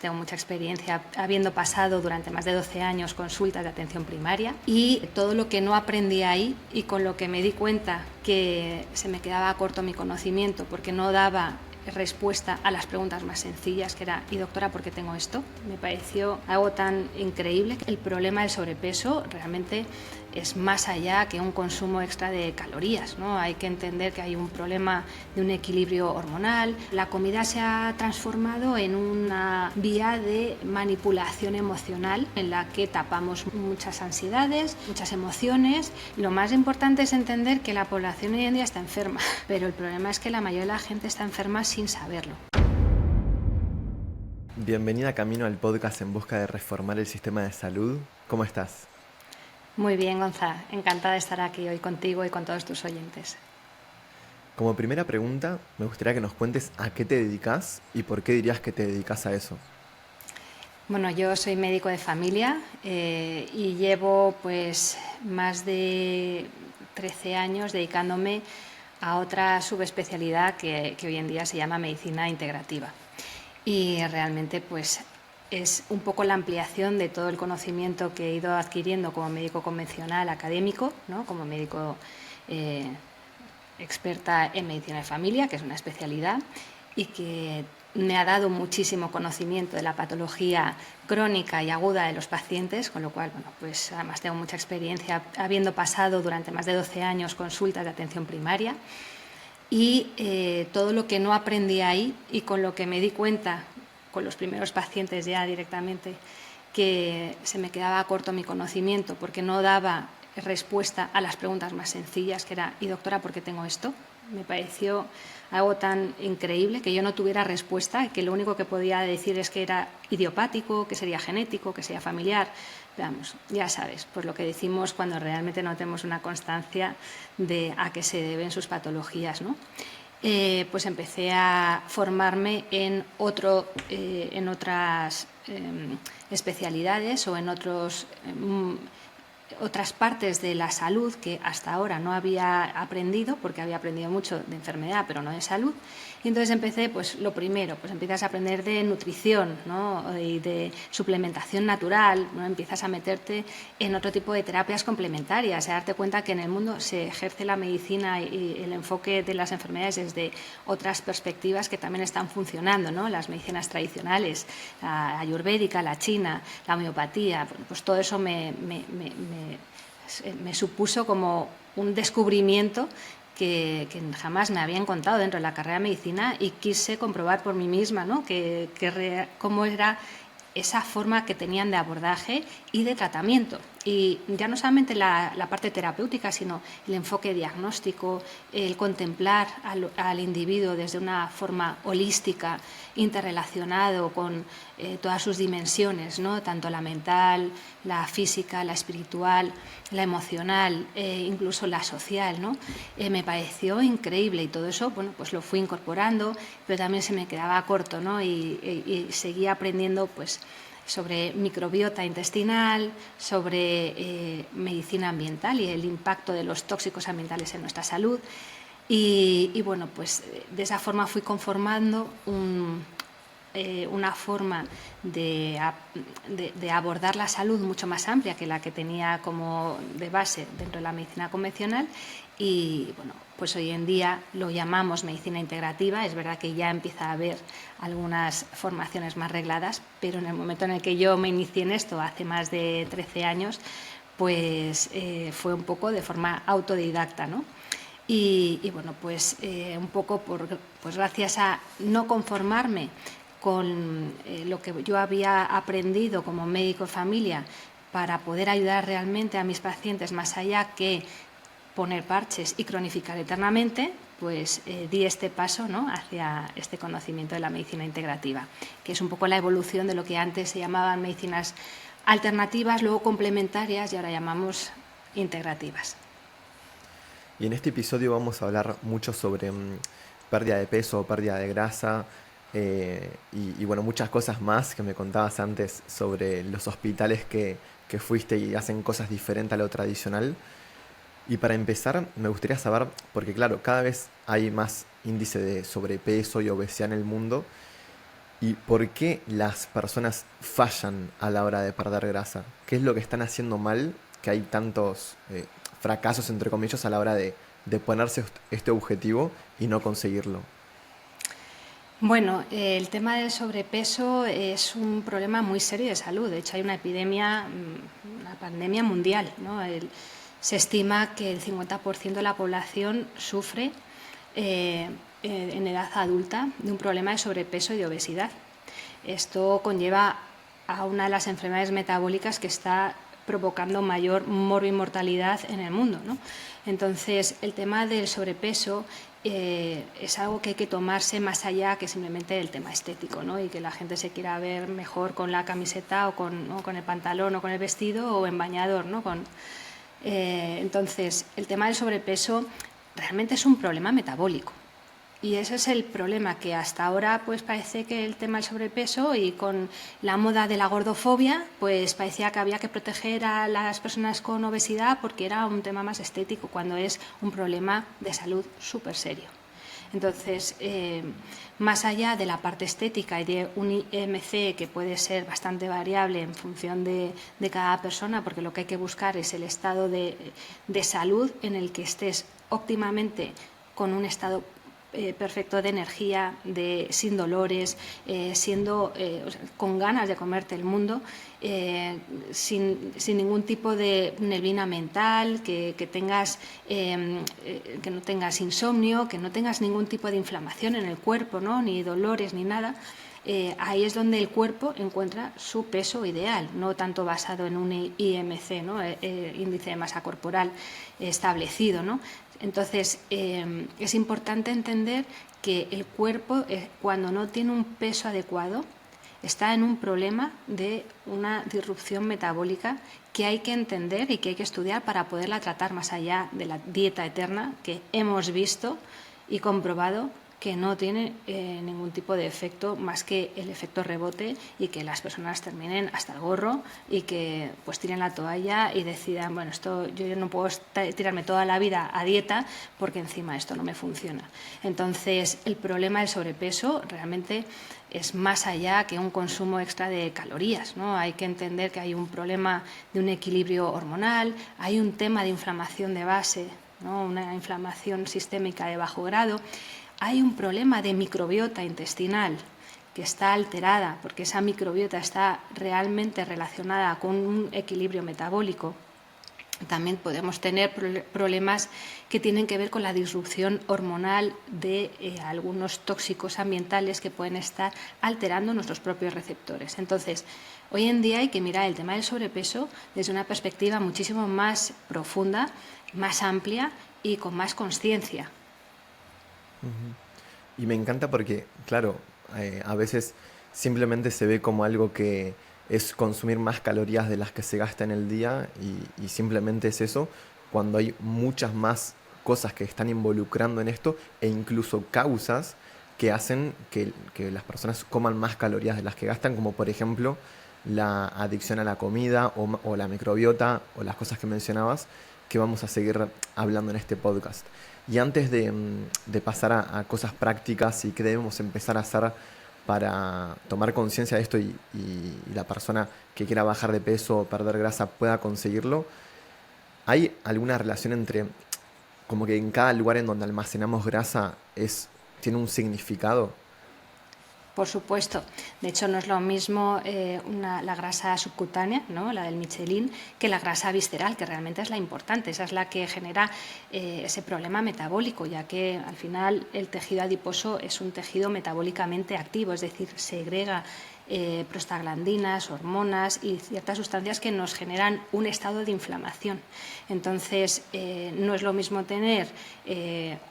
Tengo mucha experiencia habiendo pasado durante más de 12 años consultas de atención primaria y todo lo que no aprendí ahí y con lo que me di cuenta que se me quedaba corto mi conocimiento porque no daba respuesta a las preguntas más sencillas, que era: ¿y doctora, por qué tengo esto? Me pareció algo tan increíble. El problema del sobrepeso realmente es más allá que un consumo extra de calorías, ¿no? Hay que entender que hay un problema de un equilibrio hormonal. La comida se ha transformado en una vía de manipulación emocional en la que tapamos muchas ansiedades, muchas emociones. Lo más importante es entender que la población hoy en día está enferma, pero el problema es que la mayoría de la gente está enferma sin saberlo. Bienvenida Camino al podcast en busca de reformar el sistema de salud. ¿Cómo estás? Muy bien, Gonza. Encantada de estar aquí hoy contigo y con todos tus oyentes. Como primera pregunta, me gustaría que nos cuentes a qué te dedicas y por qué dirías que te dedicas a eso. Bueno, yo soy médico de familia y llevo pues más de 13 años dedicándome a otra subespecialidad que hoy en día se llama medicina integrativa. Y realmente pues es un poco la ampliación de todo el conocimiento que he ido adquiriendo como médico convencional académico, ¿no? Como médico experta en medicina de familia, que es una especialidad, y que me ha dado muchísimo conocimiento de la patología crónica y aguda de los pacientes, con lo cual, bueno, pues además tengo mucha experiencia habiendo pasado durante más de 12 años consultas de atención primaria y todo lo que no aprendí ahí y con lo que me di cuenta con los primeros pacientes ya directamente que se me quedaba corto mi conocimiento porque no daba respuesta a las preguntas más sencillas, que era: ¿y doctora, por qué tengo esto? Me pareció algo tan increíble que yo no tuviera respuesta y que lo único que podía decir es que era idiopático, que sería genético, que sería familiar. Vamos, ya sabes, pues lo que decimos cuando realmente no tenemos una constancia de a qué se deben sus patologías, ¿no? Pues empecé a formarme en otras especialidades o en otras partes de la salud que hasta ahora no había aprendido, porque había aprendido mucho de enfermedad pero no de salud. Y entonces empecé, pues lo primero, pues empiezas a aprender de nutrición, ¿no? Y de suplementación natural, ¿no? Empiezas a meterte en otro tipo de terapias complementarias, a darte cuenta que en el mundo se ejerce la medicina y el enfoque de las enfermedades desde otras perspectivas que también están funcionando, ¿no? Las medicinas tradicionales, la ayurvédica, la china, la homeopatía, pues todo eso me supuso como un descubrimiento que jamás me habían contado dentro de la carrera de medicina y quise comprobar por mí misma, ¿no? Cómo era esa forma que tenían de abordaje y de tratamiento. Y ya no solamente la parte terapéutica, sino el enfoque diagnóstico, el contemplar al individuo desde una forma holística, interrelacionado con todas sus dimensiones, ¿no? Tanto la mental, la física, la espiritual, la emocional, incluso la social, ¿no? Me pareció increíble y todo eso, bueno, pues lo fui incorporando, pero también se me quedaba corto, ¿no? Y seguía aprendiendo, pues, sobre microbiota intestinal, sobre medicina ambiental y el impacto de los tóxicos ambientales en nuestra salud. Y bueno, pues de esa forma fui conformando una forma de abordar la salud mucho más amplia que la que tenía como de base dentro de la medicina convencional. Y bueno, pues hoy en día lo llamamos medicina integrativa. Es verdad que ya empieza a haber algunas formaciones más regladas, pero en el momento en el que yo me inicié en esto, hace más de 13 años, pues fue un poco de forma autodidacta, ¿no? Y bueno, pues un poco pues gracias a no conformarme con lo que yo había aprendido como médico de familia para poder ayudar realmente a mis pacientes más allá que poner parches y cronificar eternamente, pues di este paso, ¿no? Hacia este conocimiento de la medicina integrativa, que es un poco la evolución de lo que antes se llamaban medicinas alternativas, luego complementarias y ahora llamamos integrativas. Y en este episodio vamos a hablar mucho sobre pérdida de peso, pérdida de grasa y bueno, muchas cosas más que me contabas antes sobre los hospitales que fuiste y hacen cosas diferentes a lo tradicional. Y para empezar, me gustaría saber, porque claro, cada vez hay más índice de sobrepeso y obesidad en el mundo, ¿Y por qué las personas fallan a la hora de perder grasa? ¿Qué es lo que están haciendo mal que hay tantos fracasos, entre comillas, a la hora de ponerse este objetivo y no conseguirlo? Bueno, el tema del sobrepeso es un problema muy serio de salud. De hecho, hay una epidemia, una pandemia mundial, ¿no? Se estima que el 50% de la población sufre en edad adulta de un problema de sobrepeso y de obesidad. Esto conlleva a una de las enfermedades metabólicas que está provocando mayor mortalidad en el mundo, ¿no? Entonces, el tema del sobrepeso es algo que hay que tomarse más allá que simplemente el tema estético, ¿no? Y que la gente se quiera ver mejor con la camiseta o con el pantalón o con el vestido o en bañador, ¿no? Entonces, el tema del sobrepeso realmente es un problema metabólico. Y ese es el problema, que hasta ahora pues parece que el tema del sobrepeso y con la moda de la gordofobia pues parecía que había que proteger a las personas con obesidad porque era un tema más estético, cuando es un problema de salud súper serio. Entonces, más allá de la parte estética y de un IMC que puede ser bastante variable en función de cada persona, porque lo que hay que buscar es el estado de salud en el que estés óptimamente con un estado perfecto de energía, sin dolores, con ganas de comerte el mundo, sin ningún tipo de neblina mental, que no tengas insomnio, que no tengas ningún tipo de inflamación en el cuerpo, ¿no? Ni dolores ni nada. Ahí es donde el cuerpo encuentra su peso ideal, no tanto basado en un IMC, ¿no? Índice de masa corporal establecido, ¿no? Entonces, es importante entender que el cuerpo, cuando no tiene un peso adecuado, está en un problema de una disrupción metabólica que hay que entender y que hay que estudiar para poderla tratar, más allá de la dieta eterna que hemos visto y comprobado que no tiene ningún tipo de efecto más que el efecto rebote, y que las personas terminen hasta el gorro y que pues tiren la toalla y decidan, bueno, esto yo no puedo tirarme toda la vida a dieta porque encima esto no me funciona. Entonces, el problema del sobrepeso realmente es más allá que un consumo extra de calorías, ¿no? Hay que entender que hay un problema de un equilibrio hormonal, hay un tema de inflamación de base, ¿no? Una inflamación sistémica de bajo grado. Hay un problema de microbiota intestinal que está alterada, porque esa microbiota está realmente relacionada con un equilibrio metabólico. También podemos tener problemas que tienen que ver con la disrupción hormonal de algunos tóxicos ambientales que pueden estar alterando nuestros propios receptores. Entonces, hoy en día hay que mirar el tema del sobrepeso desde una perspectiva muchísimo más profunda, más amplia y con más conciencia. Y me encanta porque, claro, a veces simplemente se ve como algo que es consumir más calorías de las que se gasta en el día y simplemente es eso, cuando hay muchas más cosas que están involucrando en esto e incluso causas que hacen que las personas coman más calorías de las que gastan, como por ejemplo la adicción a la comida o la microbiota o las cosas que mencionabas, que vamos a seguir hablando en este podcast. Y antes de pasar a cosas prácticas y qué debemos empezar a hacer para tomar conciencia de esto y la persona que quiera bajar de peso o perder grasa pueda conseguirlo, ¿hay alguna relación entre, como que en cada lugar en donde almacenamos grasa tiene un significado? Por supuesto. De hecho, no es lo mismo la grasa subcutánea, ¿no? La del Michelin, que la grasa visceral, que realmente es la importante. Esa es la que genera ese problema metabólico, ya que al final el tejido adiposo es un tejido metabólicamente activo, es decir, segrega prostaglandinas, hormonas y ciertas sustancias que nos generan un estado de inflamación. Entonces, no es lo mismo tener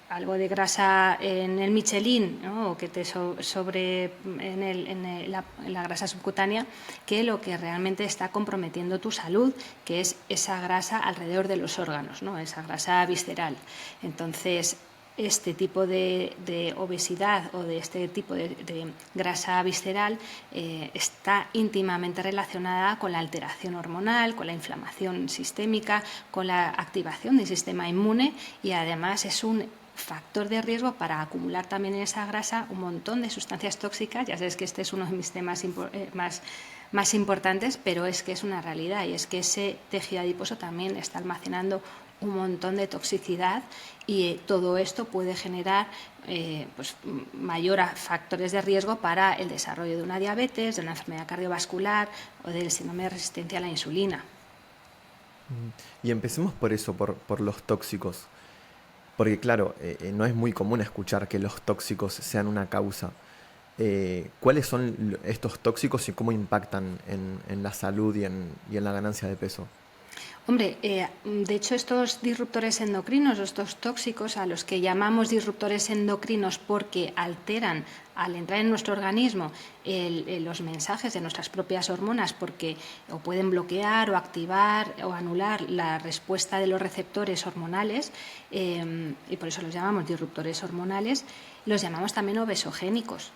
algo de grasa en el Michelin, ¿no? O que te sobre en la grasa subcutánea, que lo que realmente está comprometiendo tu salud, que es esa grasa alrededor de los órganos, ¿no? Esa grasa visceral. Entonces, este tipo de obesidad o de este tipo de grasa visceral está íntimamente relacionada con la alteración hormonal, con la inflamación sistémica, con la activación del sistema inmune, y además es un factor de riesgo para acumular también en esa grasa un montón de sustancias tóxicas. Ya sabes que este es uno de mis temas más importantes, pero es que es una realidad, y es que ese tejido adiposo también está almacenando un montón de toxicidad, y todo esto puede generar pues, mayor factores de riesgo para el desarrollo de una diabetes, de una enfermedad cardiovascular o del síndrome de resistencia a la insulina. Y empecemos por eso, por los tóxicos. Porque claro, no es muy común escuchar que los tóxicos sean una causa. ¿Cuáles son estos tóxicos y cómo impactan en la salud y en la ganancia de peso? Hombre, de hecho estos disruptores endocrinos, estos tóxicos a los que llamamos disruptores endocrinos porque alteran al entrar en nuestro organismo los mensajes de nuestras propias hormonas, porque o pueden bloquear o activar o anular la respuesta de los receptores hormonales, y por eso los llamamos disruptores hormonales, los llamamos también obesogénicos,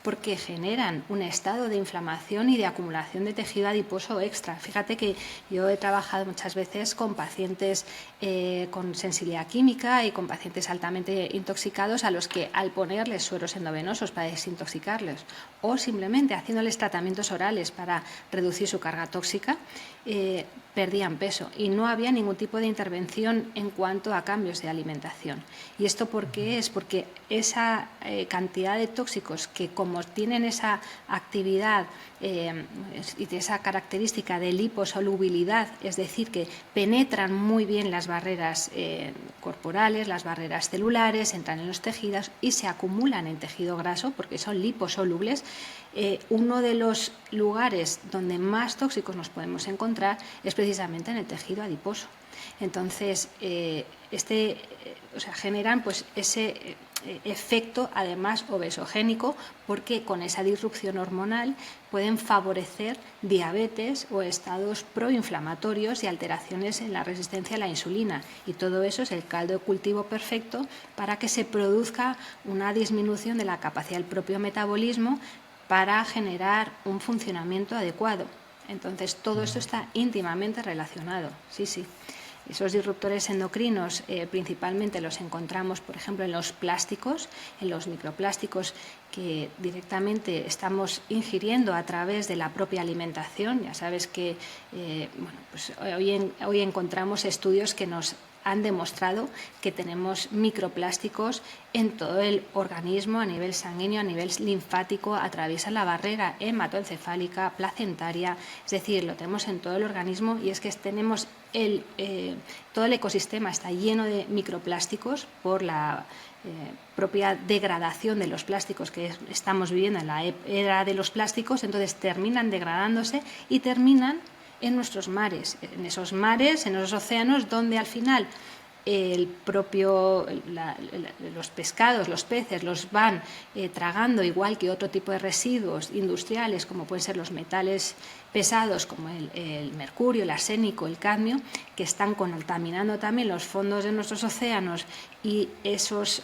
porque generan un estado de inflamación y de acumulación de tejido adiposo extra. Fíjate que yo he trabajado muchas veces con pacientes con sensibilidad química y con pacientes altamente intoxicados, a los que al ponerles sueros endovenosos para desintoxicarles, o simplemente haciéndoles tratamientos orales para reducir su carga tóxica, perdían peso, y no había ningún tipo de intervención en cuanto a cambios de alimentación. ¿Y esto por qué es? Porque esa cantidad de tóxicos, que como tienen esa actividad y esa característica de liposolubilidad, es decir, que penetran muy bien las barreras corporales, las barreras celulares, entran en los tejidos y se acumulan en tejido graso porque son liposolubles, uno de los lugares donde más tóxicos nos podemos encontrar es precisamente en el tejido adiposo. Entonces, generan pues ese efecto además obesogénico, porque con esa disrupción hormonal pueden favorecer diabetes o estados proinflamatorios y alteraciones en la resistencia a la insulina, y todo eso es el caldo de cultivo perfecto para que se produzca una disminución de la capacidad del propio metabolismo para generar un funcionamiento adecuado. Entonces todo esto está íntimamente relacionado, sí. Esos disruptores endocrinos principalmente los encontramos, por ejemplo, en los plásticos, en los microplásticos que directamente estamos ingiriendo a través de la propia alimentación. Ya sabes que hoy encontramos estudios que nos han demostrado que tenemos microplásticos en todo el organismo, a nivel sanguíneo, a nivel linfático, atraviesan la barrera hematoencefálica, placentaria, es decir, lo tenemos en todo el organismo, y es que tenemos todo el ecosistema está lleno de microplásticos por la propia degradación de los plásticos que estamos viviendo en la era de los plásticos. Entonces terminan degradándose y terminan en nuestros mares, en esos océanos, donde al final los pescados, los peces, los van tragando, igual que otro tipo de residuos industriales, como pueden ser los metales pesados, como el mercurio, el arsénico, el cadmio, que están contaminando también los fondos de nuestros océanos, y esos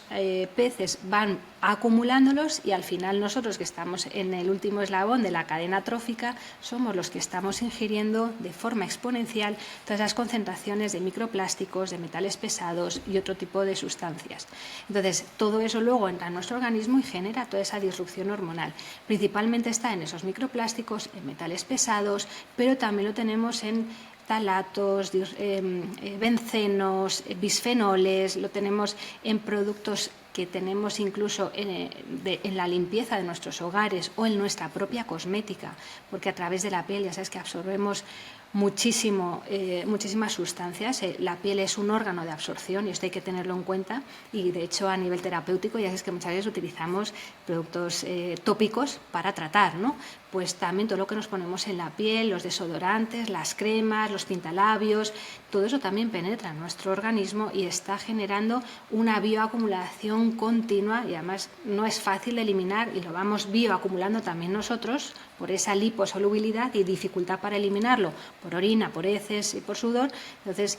peces van acumulándolos, y al final nosotros, que estamos en el último eslabón de la cadena trófica, somos los que estamos ingiriendo de forma exponencial todas las concentraciones de microplásticos, de metales pesados y otro tipo de sustancias. Entonces todo eso luego entra en nuestro organismo y genera toda esa disrupción hormonal. Principalmente está en esos microplásticos, en metales pesados, pero también lo tenemos en talatos, bencenos, bisfenoles, lo tenemos en productos que tenemos incluso en la limpieza de nuestros hogares o en nuestra propia cosmética, porque a través de la piel ya sabes que absorbemos muchísimas sustancias. La piel es un órgano de absorción y esto hay que tenerlo en cuenta, y de hecho a nivel terapéutico ya sabes que muchas veces utilizamos productos tópicos para tratar, ¿no? Pues también todo lo que nos ponemos en la piel, los desodorantes, las cremas, los pintalabios, todo eso también penetra en nuestro organismo y está generando una bioacumulación continua, y además no es fácil de eliminar, y lo vamos bioacumulando también nosotros por esa liposolubilidad y dificultad para eliminarlo por orina, por heces y por sudor. Entonces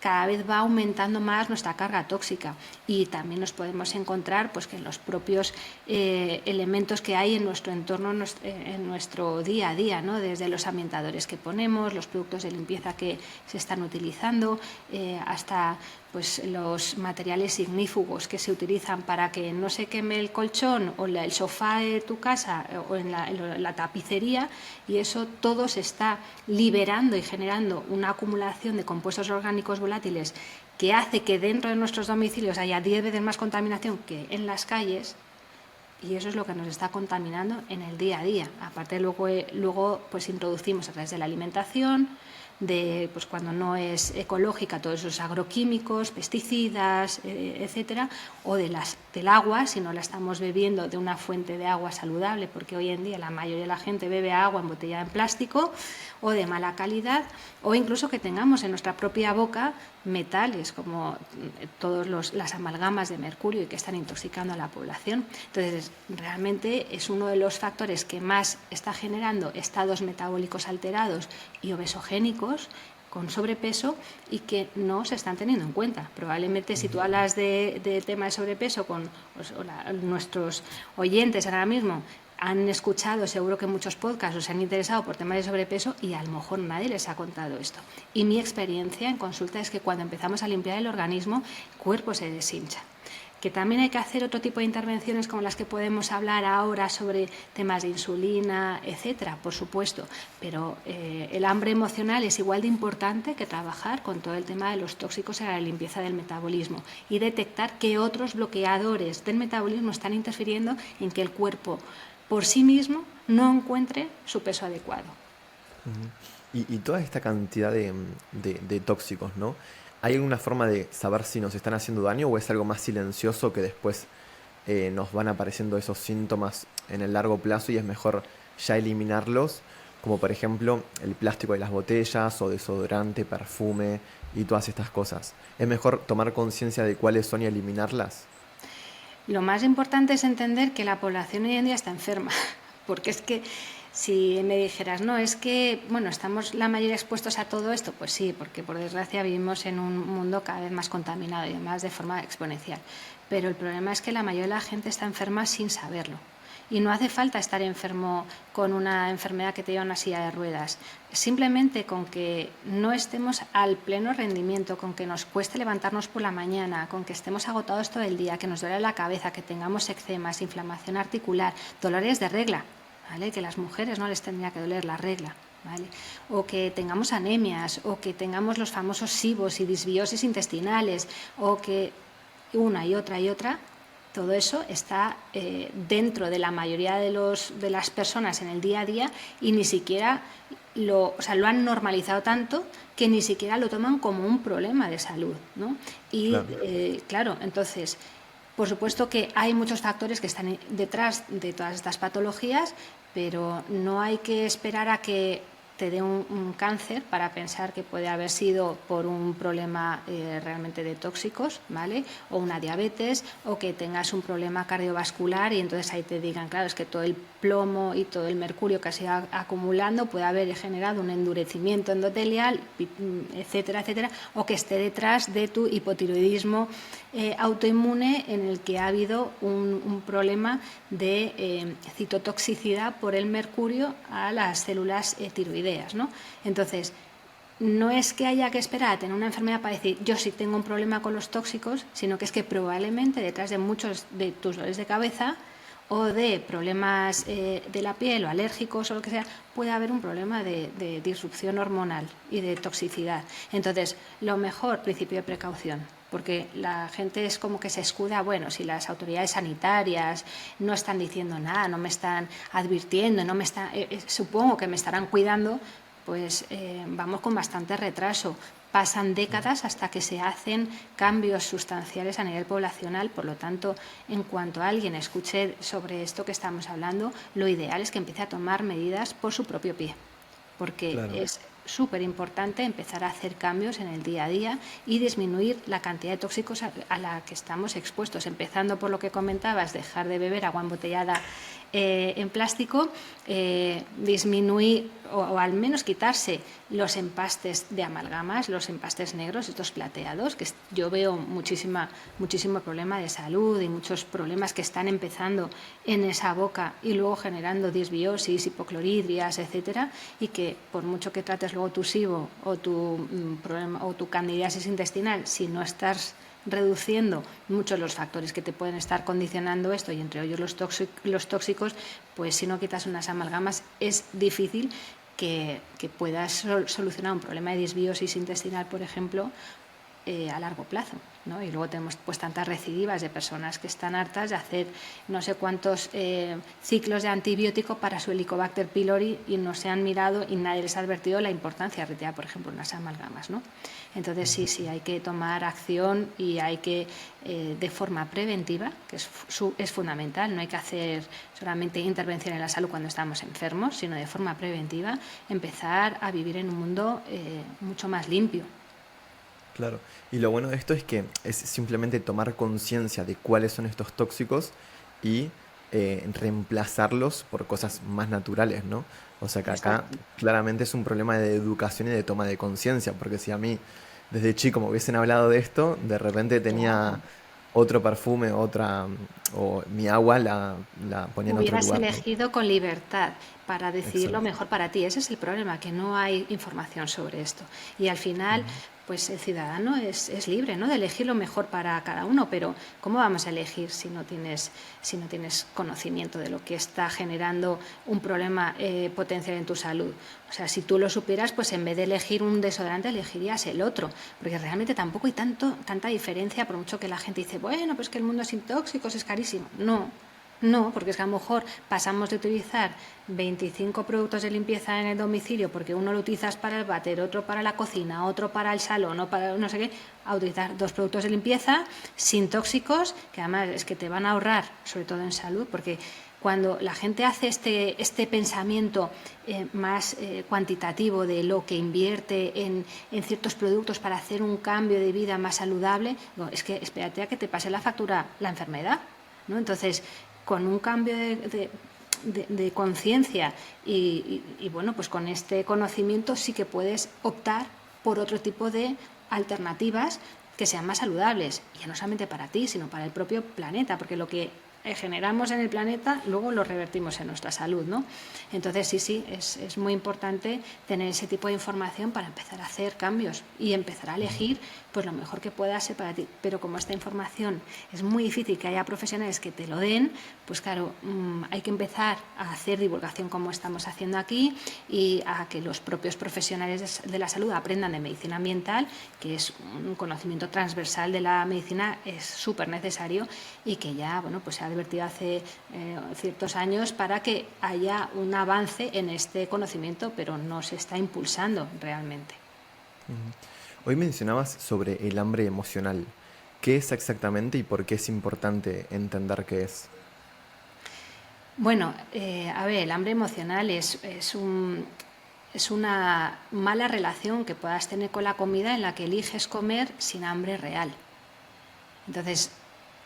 cada vez va aumentando más nuestra carga tóxica, y también nos podemos encontrar pues que en los propios elementos que hay en nuestro entorno, en nuestro día a día, ¿no? Desde los ambientadores que ponemos, los productos de limpieza que se están utilizando, hasta pues los materiales ignífugos que se utilizan para que no se queme el colchón o el sofá de tu casa o en la tapicería, y eso todo se está liberando y generando una acumulación de compuestos orgánicos volátiles que hace que dentro de nuestros domicilios haya 10 veces más contaminación que en las calles, y eso es lo que nos está contaminando en el día a día. Aparte luego pues introducimos a través de la alimentación, de pues cuando no es ecológica, todos esos agroquímicos, pesticidas, etcétera, o del agua, si no la estamos bebiendo de una fuente de agua saludable, porque hoy en día la mayoría de la gente bebe agua embotellada en plástico o de mala calidad, o incluso que tengamos en nuestra propia boca metales como todas las amalgamas de mercurio y que están intoxicando a la población. Entonces, realmente es uno de los factores que más está generando estados metabólicos alterados y obesogénicos con sobrepeso y que no se están teniendo en cuenta. Probablemente si tú hablas de tema de sobrepeso con nuestros oyentes ahora mismo, han escuchado seguro que muchos podcasts o se han interesado por temas de sobrepeso y a lo mejor nadie les ha contado esto. Y mi experiencia en consulta es que cuando empezamos a limpiar el organismo, el cuerpo se deshincha. Que también hay que hacer otro tipo de intervenciones como las que podemos hablar ahora sobre temas de insulina, etcétera, por supuesto, pero el hambre emocional es igual de importante que trabajar con todo el tema de los tóxicos en la limpieza del metabolismo y detectar qué otros bloqueadores del metabolismo están interfiriendo en que el cuerpo por sí mismo no encuentre su peso adecuado. Y toda esta cantidad de tóxicos, ¿no? ¿Hay alguna forma de saber si nos están haciendo daño o es algo más silencioso que después nos van apareciendo esos síntomas en el largo plazo y es mejor ya eliminarlos? Como por ejemplo el plástico de las botellas o desodorante, perfume y todas estas cosas. ¿Es mejor tomar conciencia de cuáles son y eliminarlas? Lo más importante es entender que la población hoy en día está enferma, porque es que si me dijeras, no, es que, bueno, estamos la mayoría expuestos a todo esto, pues sí, porque por desgracia vivimos en un mundo cada vez más contaminado y además de forma exponencial. Pero el problema es que la mayoría de la gente está enferma sin saberlo. Y no hace falta estar enfermo con una enfermedad que te lleva a una silla de ruedas. Simplemente con que no estemos al pleno rendimiento, con que nos cueste levantarnos por la mañana, con que estemos agotados todo el día, que nos duele la cabeza, que tengamos eczemas, inflamación articular, dolores de regla, ¿vale? Que a las mujeres no les tendría que doler la regla, ¿vale? O que tengamos anemias, o que tengamos los famosos SIBOs y disbiosis intestinales, o que una y otra, todo eso está dentro de la mayoría de las personas en el día a día y ni siquiera lo han normalizado tanto que ni siquiera lo toman como un problema de salud, ¿no? Y claro, entonces, por supuesto que hay muchos factores que están detrás de todas estas patologías, pero no hay que esperar a que te dé un cáncer para pensar que puede haber sido por un problema realmente de tóxicos, ¿vale? O una diabetes, o que tengas un problema cardiovascular y entonces ahí te digan, claro, es que todo el plomo y todo el mercurio que se ha acumulando puede haber generado un endurecimiento endotelial, etcétera, etcétera, o que esté detrás de tu hipotiroidismo autoinmune en el que ha habido un problema de citotoxicidad por el mercurio a las células tiroideas, ¿no? Entonces, no es que haya que esperar a tener una enfermedad para decir yo sí tengo un problema con los tóxicos, sino que es que probablemente detrás de muchos de tus dolores de cabeza o de problemas de la piel o alérgicos o lo que sea, puede haber un problema de disrupción hormonal y de toxicidad. Entonces, lo mejor, principio de precaución, porque la gente es como que se escuda, bueno, si las autoridades sanitarias no están diciendo nada, no me están advirtiendo, no me están, supongo que me estarán cuidando, pues vamos con bastante retraso. Pasan décadas hasta que se hacen cambios sustanciales a nivel poblacional, por lo tanto, en cuanto alguien escuche sobre esto que estamos hablando, lo ideal es que empiece a tomar medidas por su propio pie, porque es súper importante empezar a hacer cambios en el día a día y disminuir la cantidad de tóxicos a la que estamos expuestos, empezando por lo que comentabas, dejar de beber agua embotellada en plástico, disminuir o al menos quitarse los empastes de amalgamas, los empastes negros, estos plateados, que yo veo muchísimo problema de salud y muchos problemas que están empezando en esa boca y luego generando disbiosis, hipocloridrias, etcétera, y que por mucho que trates luego tu SIBO o tu candidiasis intestinal, si no estás reduciendo muchos los factores que te pueden estar condicionando esto, y entre ellos los tóxicos, pues si no quitas unas amalgamas es difícil que puedas solucionar un problema de disbiosis intestinal, por ejemplo, a largo plazo, ¿no? Y luego tenemos pues tantas recidivas de personas que están hartas de hacer no sé cuántos ciclos de antibiótico para su Helicobacter pylori y no se han mirado y nadie les ha advertido la importancia de retirar, por ejemplo, unas amalgamas, ¿no? Entonces sí, hay que tomar acción y hay que, de forma preventiva, que es fundamental, no hay que hacer solamente intervención en la salud cuando estamos enfermos, sino de forma preventiva, empezar a vivir en un mundo mucho más limpio. Claro, y lo bueno de esto es que es simplemente tomar conciencia de cuáles son estos tóxicos y reemplazarlos por cosas más naturales, ¿no? O sea que acá Exacto. claramente es un problema de educación y de toma de conciencia, porque si a mí desde chico me hubiesen hablado de esto, de repente tenía Claro. otro perfume, o mi agua la ponía en otro Hubieras lugar, ¿no? elegido con libertad para decidir lo Exacto. mejor para ti. Ese es el problema, que no hay información sobre esto. Y al final, Ujú. pues el ciudadano es libre, ¿no?, de elegir lo mejor para cada uno, pero ¿cómo vamos a elegir si no tienes conocimiento de lo que está generando un problema potencial en tu salud? O sea, si tú lo supieras, pues en vez de elegir un desodorante, elegirías el otro, porque realmente tampoco hay tanta diferencia, por mucho que la gente dice, bueno, pues que el mundo sin tóxicos es carísimo. No, porque es que a lo mejor pasamos de utilizar 25 productos de limpieza en el domicilio, porque uno lo utilizas para el váter, otro para la cocina, otro para el salón, o para no sé qué, a utilizar 2 productos de limpieza sin tóxicos, que además es que te van a ahorrar, sobre todo en salud, porque cuando la gente hace este pensamiento más cuantitativo de lo que invierte en ciertos productos para hacer un cambio de vida más saludable, digo, es que espérate a que te pase la factura la enfermedad, ¿no? Entonces, con un cambio de conciencia y bueno, pues con este conocimiento sí que puedes optar por otro tipo de alternativas que sean más saludables, y ya no solamente para ti, sino para el propio planeta, porque lo que generamos en el planeta luego lo revertimos en nuestra salud, ¿no? Entonces sí, es muy importante tener ese tipo de información para empezar a hacer cambios y empezar a elegir pues lo mejor que pueda ser para ti. Pero como esta información es muy difícil que haya profesionales que te lo den, pues claro, hay que empezar a hacer divulgación como estamos haciendo aquí, y a que los propios profesionales de la salud aprendan de medicina ambiental, que es un conocimiento transversal de la medicina, es súper necesario, y que ya, bueno, pues se ha advertido hace ciertos años para que haya un avance en este conocimiento, pero no se está impulsando realmente. Ujú. Hoy mencionabas sobre el hambre emocional. ¿Qué es exactamente y por qué es importante entender qué es? Bueno, a ver, el hambre emocional es una mala relación que puedas tener con la comida en la que eliges comer sin hambre real. Entonces,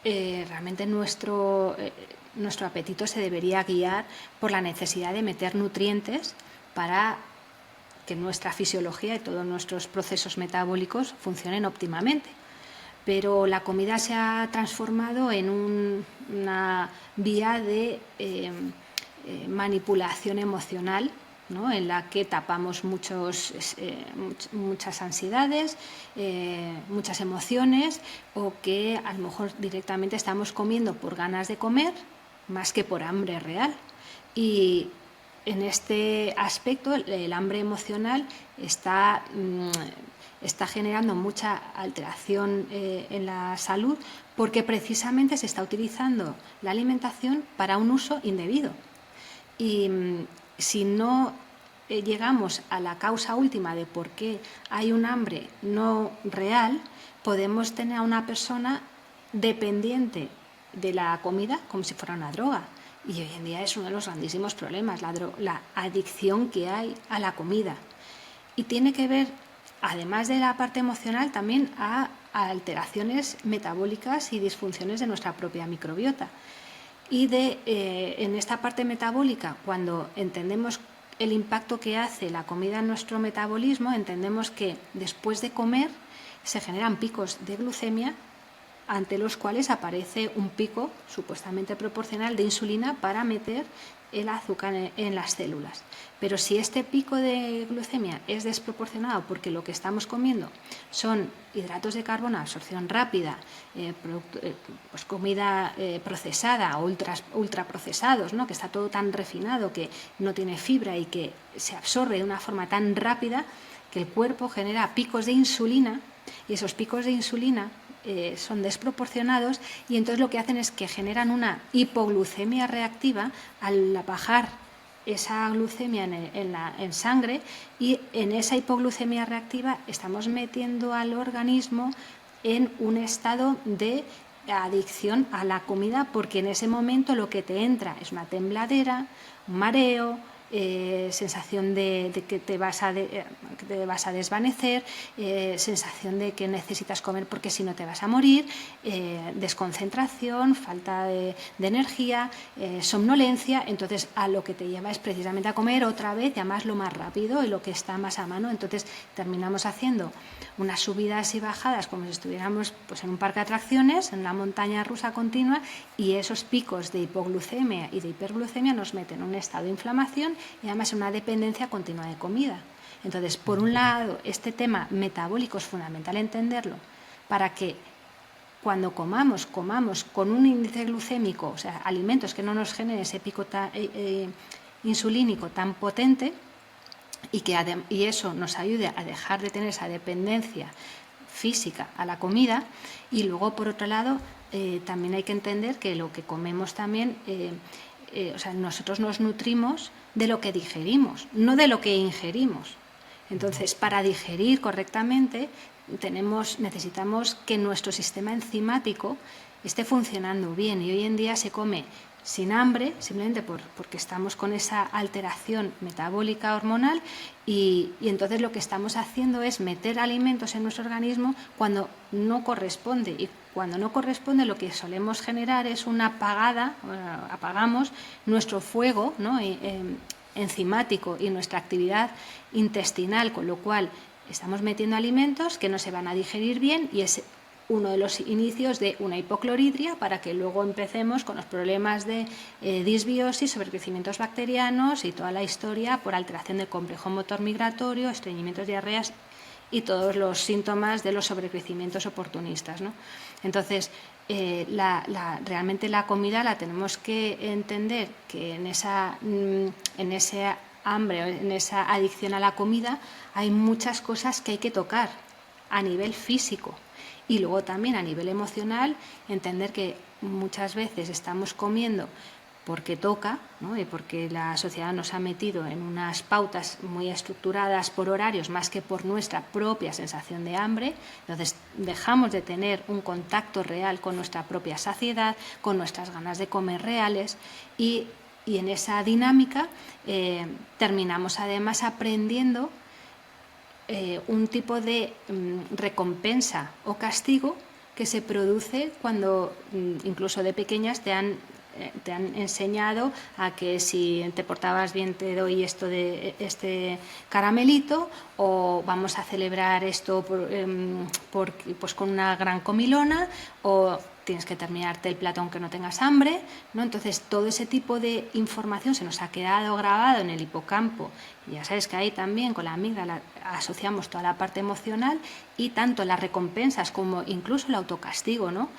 realmente nuestro apetito se debería guiar por la necesidad de meter nutrientes para que nuestra fisiología y todos nuestros procesos metabólicos funcionen óptimamente. Pero la comida se ha transformado en una vía de manipulación emocional, ¿no?, en la que tapamos muchas ansiedades, muchas emociones, o que a lo mejor directamente estamos comiendo por ganas de comer más que por hambre real. Y en este aspecto el hambre emocional está generando mucha alteración en la salud, porque precisamente se está utilizando la alimentación para un uso indebido. Y si no llegamos a la causa última de por qué hay un hambre no real, podemos tener a una persona dependiente de la comida como si fuera una droga. Y hoy en día es uno de los grandísimos problemas, la adicción que hay a la comida. Y tiene que ver, además de la parte emocional, también a alteraciones metabólicas y disfunciones de nuestra propia microbiota. Y en esta parte metabólica, cuando entendemos el impacto que hace la comida en nuestro metabolismo, entendemos que después de comer se generan picos de glucemia ante los cuales aparece un pico supuestamente proporcional de insulina para meter el azúcar en las células. Pero si este pico de glucemia es desproporcionado porque lo que estamos comiendo son hidratos de carbono, absorción rápida, pues comida procesada o ultraprocesados, ¿no? Que está todo tan refinado, que no tiene fibra y que se absorbe de una forma tan rápida que el cuerpo genera picos de insulina, y esos picos de insulina son desproporcionados, y entonces lo que hacen es que generan una hipoglucemia reactiva al bajar esa glucemia en sangre, y en esa hipoglucemia reactiva estamos metiendo al organismo en un estado de adicción a la comida, porque en ese momento lo que te entra es una tembladera, un mareo, sensación de que te vas a desvanecer, sensación de que necesitas comer porque si no te vas a morir, desconcentración, falta de energía, somnolencia. Entonces a lo que te lleva es precisamente a comer otra vez, y además lo más rápido y lo que está más a mano. Entonces terminamos haciendo unas subidas y bajadas como si estuviéramos pues en un parque de atracciones, en una montaña rusa continua, y esos picos de hipoglucemia y de hiperglucemia nos meten en un estado de inflamación y además en una dependencia continua de comida. Entonces, por un lado, este tema metabólico es fundamental entenderlo para que cuando comamos con un índice glucémico, o sea, alimentos que no nos generen ese pico insulínico tan potente, y eso nos ayude a dejar de tener esa dependencia física a la comida. Y luego, por otro lado, también hay que entender que lo que comemos también, o sea, nosotros nos nutrimos de lo que digerimos, no de lo que ingerimos. Entonces, para digerir correctamente, necesitamos que nuestro sistema enzimático esté funcionando bien, y hoy en día se come sin hambre, simplemente porque estamos con esa alteración metabólica hormonal, y entonces lo que estamos haciendo es meter alimentos en nuestro organismo cuando no corresponde, y cuando no corresponde lo que solemos generar es apagamos nuestro fuego, ¿no? Enzimático y nuestra actividad intestinal, con lo cual estamos metiendo alimentos que no se van a digerir bien, y es uno de los inicios de una hipocloridria, para que luego empecemos con los problemas de disbiosis, sobrecrecimientos bacterianos y toda la historia por alteración del complejo motor migratorio, estreñimientos, diarreas y todos los síntomas de los sobrecrecimientos oportunistas, ¿no? Entonces, realmente la comida la tenemos que entender que en ese hambre, en esa adicción a la comida, hay muchas cosas que hay que tocar a nivel físico. Y luego también a nivel emocional, entender que muchas veces estamos comiendo porque toca, ¿no? Y porque la sociedad nos ha metido en unas pautas muy estructuradas por horarios más que por nuestra propia sensación de hambre. Entonces dejamos de tener un contacto real con nuestra propia saciedad, con nuestras ganas de comer reales, y en esa dinámica terminamos además aprendiendo un tipo de recompensa o castigo que se produce cuando incluso de pequeñas te han enseñado a que si te portabas bien te doy este caramelito, o vamos a celebrar esto pues con una gran comilona, o tienes que terminarte el plato aunque no tengas hambre, ¿no? Entonces todo ese tipo de información se nos ha quedado grabado en el hipocampo. Y ya sabes que ahí también con la amígdala asociamos toda la parte emocional, y tanto las recompensas como incluso el autocastigo, ¿no?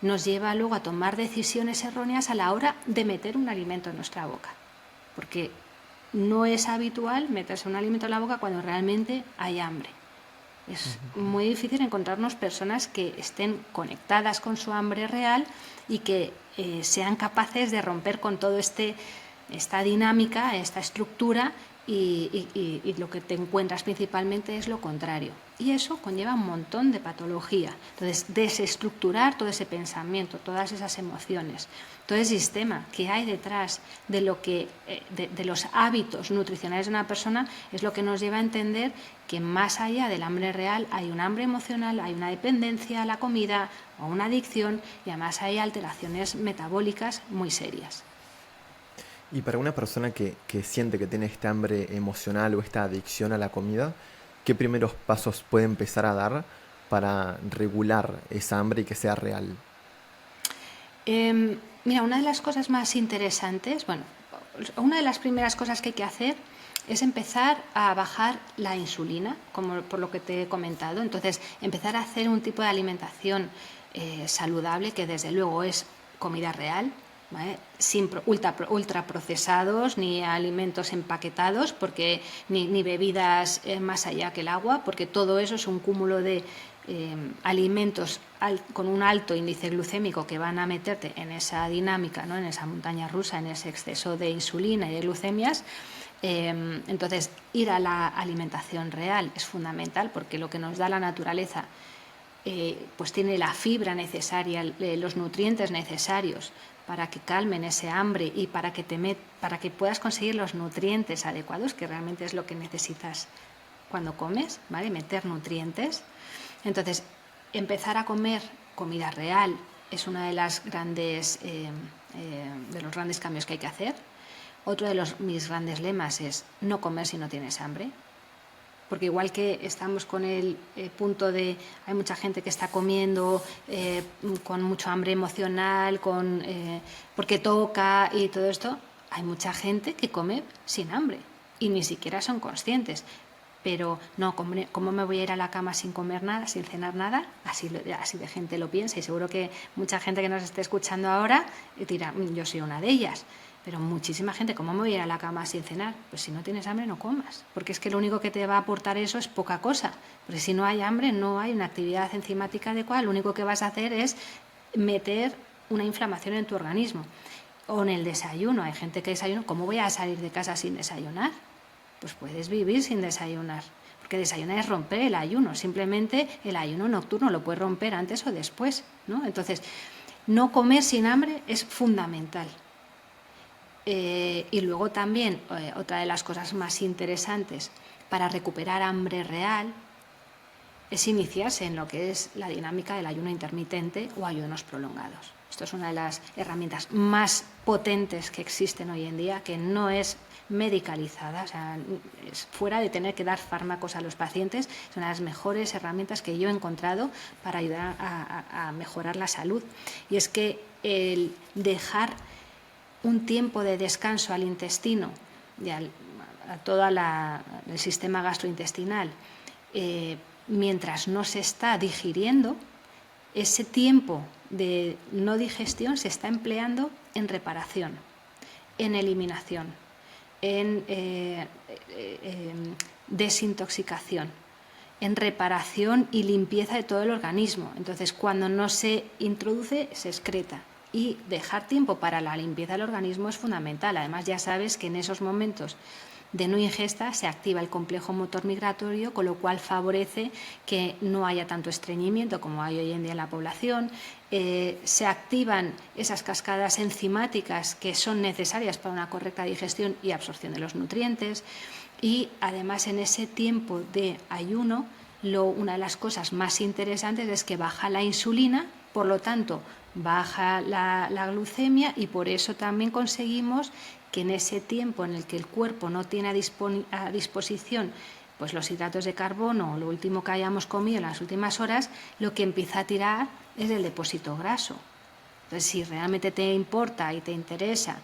Nos lleva luego a tomar decisiones erróneas a la hora de meter un alimento en nuestra boca, porque no es habitual meterse un alimento en la boca cuando realmente hay hambre. Es muy difícil encontrarnos personas que estén conectadas con su hambre real y que sean capaces de romper con todo esta dinámica, esta estructura y lo que te encuentras principalmente es lo contrario. Y eso conlleva un montón de patología. Entonces, desestructurar todo ese pensamiento, todas esas emociones, todo el sistema que hay detrás de lo que de los hábitos nutricionales de una persona es lo que nos lleva a entender que más allá del hambre real hay un hambre emocional, hay una dependencia a la comida o una adicción, y además hay alteraciones metabólicas muy serias. Y para una persona que siente que tiene este hambre emocional o esta adicción a la comida, ¿qué primeros pasos puede empezar a dar para regular esa hambre y que sea real? Mira, una de las cosas más interesantes, bueno, una de las primeras cosas que hay que hacer es empezar a bajar la insulina, como por lo que te he comentado. Entonces, empezar a hacer un tipo de alimentación saludable, que desde luego es comida real, ¿vale? Sin ultra procesados, ni alimentos empaquetados, porque ni bebidas más allá que el agua, porque todo eso es un cúmulo de alimentos con un alto índice glucémico que van a meterte en esa dinámica, ¿no? En esa montaña rusa, en ese exceso de insulina y de glucemias. Entonces, ir a la alimentación real es fundamental, porque lo que nos da la naturaleza pues tiene la fibra necesaria, los nutrientes necesarios para que calmen ese hambre y para que puedas conseguir los nutrientes adecuados, que realmente es lo que necesitas cuando comes, ¿vale? Meter nutrientes. Entonces, empezar a comer comida real es uno de los grandes cambios que hay que hacer. Otro de mis grandes lemas es no comer si no tienes hambre. Porque igual que estamos con el punto de hay mucha gente que está comiendo con mucho hambre emocional, porque toca y todo esto, hay mucha gente que come sin hambre y ni siquiera son conscientes. Pero no, ¿cómo me voy a ir a la cama sin comer nada, sin cenar nada? Así de gente lo piensa, y seguro que mucha gente que nos esté escuchando ahora dirá, yo soy una de ellas. Pero muchísima gente, ¿cómo me voy a ir a la cama sin cenar? Pues si no tienes hambre no comas, porque es que lo único que te va a aportar eso es poca cosa. Porque si no hay hambre, no hay una actividad enzimática adecuada, lo único que vas a hacer es meter una inflamación en tu organismo. O en el desayuno, hay gente que desayuna, ¿cómo voy a salir de casa sin desayunar? Pues puedes vivir sin desayunar, porque desayunar es romper el ayuno, simplemente el ayuno nocturno lo puedes romper antes o después, ¿no? Entonces, no comer sin hambre es fundamental. Y luego también, otra de las cosas más interesantes para recuperar hambre real es iniciarse en lo que es la dinámica del ayuno intermitente o ayunos prolongados. Esto es una de las herramientas más potentes que existen hoy en día, que no es medicalizada, o sea, es fuera de tener que dar fármacos a los pacientes. Es una de las mejores herramientas que yo he encontrado para ayudar a mejorar la salud. Y es que el dejar un tiempo de descanso al intestino y a todo el sistema gastrointestinal, mientras no se está digiriendo, ese tiempo de no digestión se está empleando en reparación, en eliminación, en desintoxicación, en reparación y limpieza de todo el organismo. Entonces, cuando no se introduce, se excreta. Y dejar tiempo para la limpieza del organismo es fundamental. Además, ya sabes que en esos momentos de no ingesta se activa el complejo motor migratorio, con lo cual favorece que no haya tanto estreñimiento como hay hoy en día en la población. Se activan esas cascadas enzimáticas que son necesarias para una correcta digestión y absorción de los nutrientes. Y además, en ese tiempo de ayuno, una de las cosas más interesantes es que baja la insulina, por lo tanto baja la glucemia, y por eso también conseguimos que en ese tiempo en el que el cuerpo no tiene a disposición pues los hidratos de carbono o lo último que hayamos comido en las últimas horas, lo que empieza a tirar es el depósito graso. Entonces, si realmente te importa y te interesa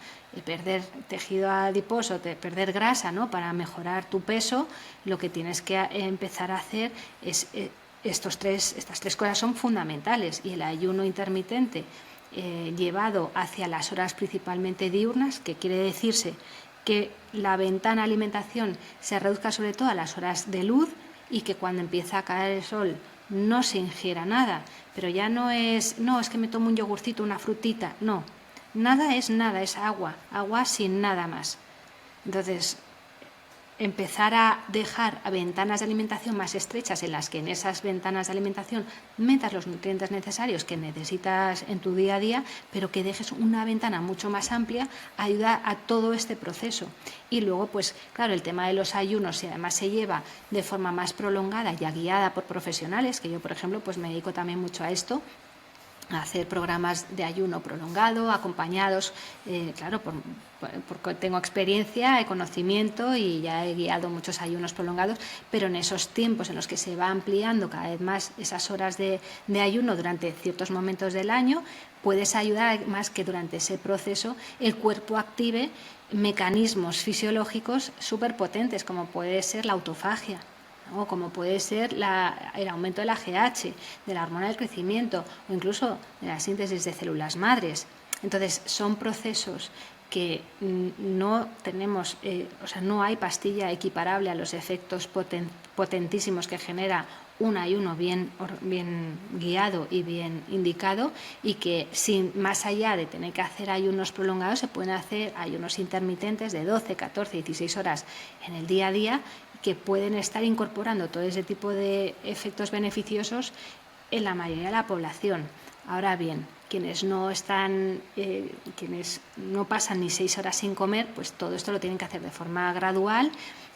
perder tejido adiposo, perder grasa, ¿no?, para mejorar tu peso, lo que tienes que empezar a hacer es estas tres cosas son fundamentales. Y el ayuno intermitente llevado hacia las horas principalmente diurnas, que quiere decirse que la ventana de alimentación se reduzca sobre todo a las horas de luz, y que cuando empieza a caer el sol no se ingiera nada. Pero ya no es que me tomo un yogurcito, una frutita, no. Nada, es agua sin nada más. Entonces, empezar a dejar ventanas de alimentación más estrechas en las que en esas ventanas de alimentación metas los nutrientes necesarios que necesitas en tu día a día, pero que dejes una ventana mucho más amplia, ayuda a todo este proceso. Y luego, pues claro, el tema de los ayunos, si además se lleva de forma más prolongada y guiada por profesionales, que yo, por ejemplo, pues me dedico también mucho a esto, a hacer programas de ayuno prolongado, acompañados, claro, porque tengo experiencia, conocimiento y ya he guiado muchos ayunos prolongados, pero en esos tiempos en los que se va ampliando cada vez más esas horas de ayuno durante ciertos momentos del año, puedes ayudar más que durante ese proceso el cuerpo active mecanismos fisiológicos súper potentes, como puede ser la autofagia, o como puede ser el aumento del AGH, de la hormona del crecimiento o incluso de la síntesis de células madres. Entonces, son procesos que no tenemos, no hay pastilla equiparable a los efectos potentísimos que genera un ayuno bien guiado y bien indicado, y que sin más allá de tener que hacer ayunos prolongados, se pueden hacer ayunos intermitentes de 12, 14, 16 horas en el día a día, que pueden estar incorporando todo ese tipo de efectos beneficiosos en la mayoría de la población. Ahora bien, quienes no pasan ni 6 horas sin comer, pues todo esto lo tienen que hacer de forma gradual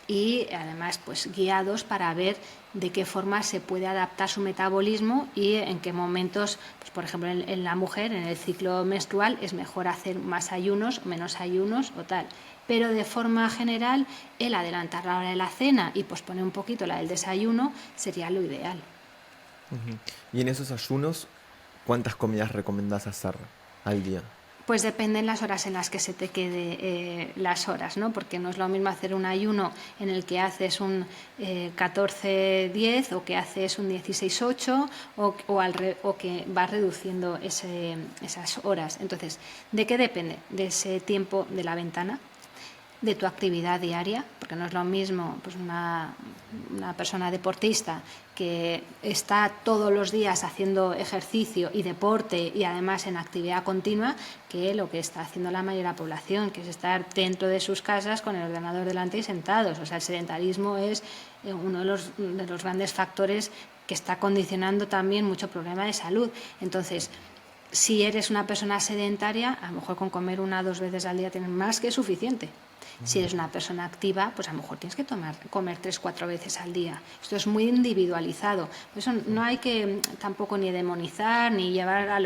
y además pues guiados para ver de qué forma se puede adaptar su metabolismo y en qué momentos, pues por ejemplo en la mujer, en el ciclo menstrual, es mejor hacer más ayunos o menos ayunos o tal. Pero de forma general, el adelantar la hora de la cena y posponer un poquito la del desayuno sería lo ideal. Y en esos ayunos, ¿cuántas comidas recomendás hacer al día? Pues dependen las horas en las que se te quede las horas, ¿no? Porque no es lo mismo hacer un ayuno en el que haces un 14-10 o que haces un 16-8 o que vas reduciendo esas horas. Entonces, ¿de qué depende? De ese tiempo de la ventana, de tu actividad diaria, porque no es lo mismo pues una persona deportista que está todos los días haciendo ejercicio y deporte y además en actividad continua, que lo que está haciendo la mayoría de la población, que es estar dentro de sus casas con el ordenador delante y sentados. O sea, el sedentarismo es uno de los grandes factores que está condicionando también mucho problema de salud. Entonces, si eres una persona sedentaria, a lo mejor con comer 1 o 2 veces al día tienes más que suficiente. Si eres una persona activa, pues a lo mejor tienes que comer 3 o 4 veces al día. Esto es muy individualizado. Por eso no hay que tampoco ni demonizar ni llevar a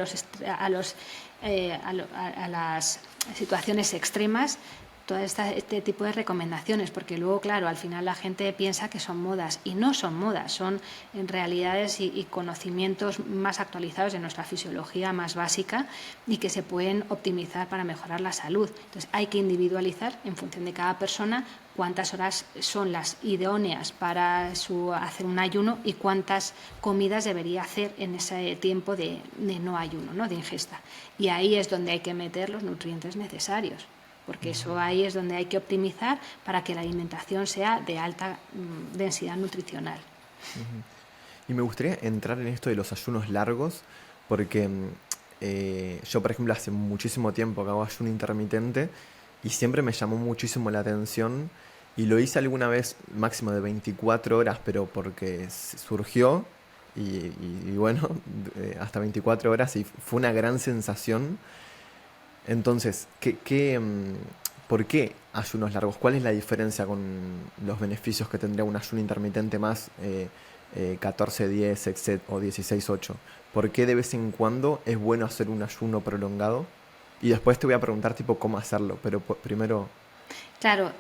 las situaciones extremas todo este tipo de recomendaciones, porque luego, claro, al final la gente piensa que son modas y no son modas, son en realidades y conocimientos más actualizados de nuestra fisiología más básica y que se pueden optimizar para mejorar la salud. Entonces hay que individualizar en función de cada persona cuántas horas son las idóneas para hacer un ayuno y cuántas comidas debería hacer en ese tiempo de no ayuno, ¿no? De ingesta. Y ahí es donde hay que meter los nutrientes necesarios, porque eso ahí es donde hay que optimizar para que la alimentación sea de alta densidad nutricional. Y me gustaría entrar en esto de los ayunos largos, porque yo, por ejemplo, hace muchísimo tiempo que hago ayuno intermitente y siempre me llamó muchísimo la atención y lo hice alguna vez máximo de 24 horas, pero porque surgió y bueno, hasta 24 horas y fue una gran sensación. Entonces, ¿por qué ayunos largos? ¿Cuál es la diferencia con los beneficios que tendría un ayuno intermitente más 14-10 o 16-8? ¿Por qué de vez en cuando es bueno hacer un ayuno prolongado? Y después te voy a preguntar tipo cómo hacerlo, pero primero... Claro,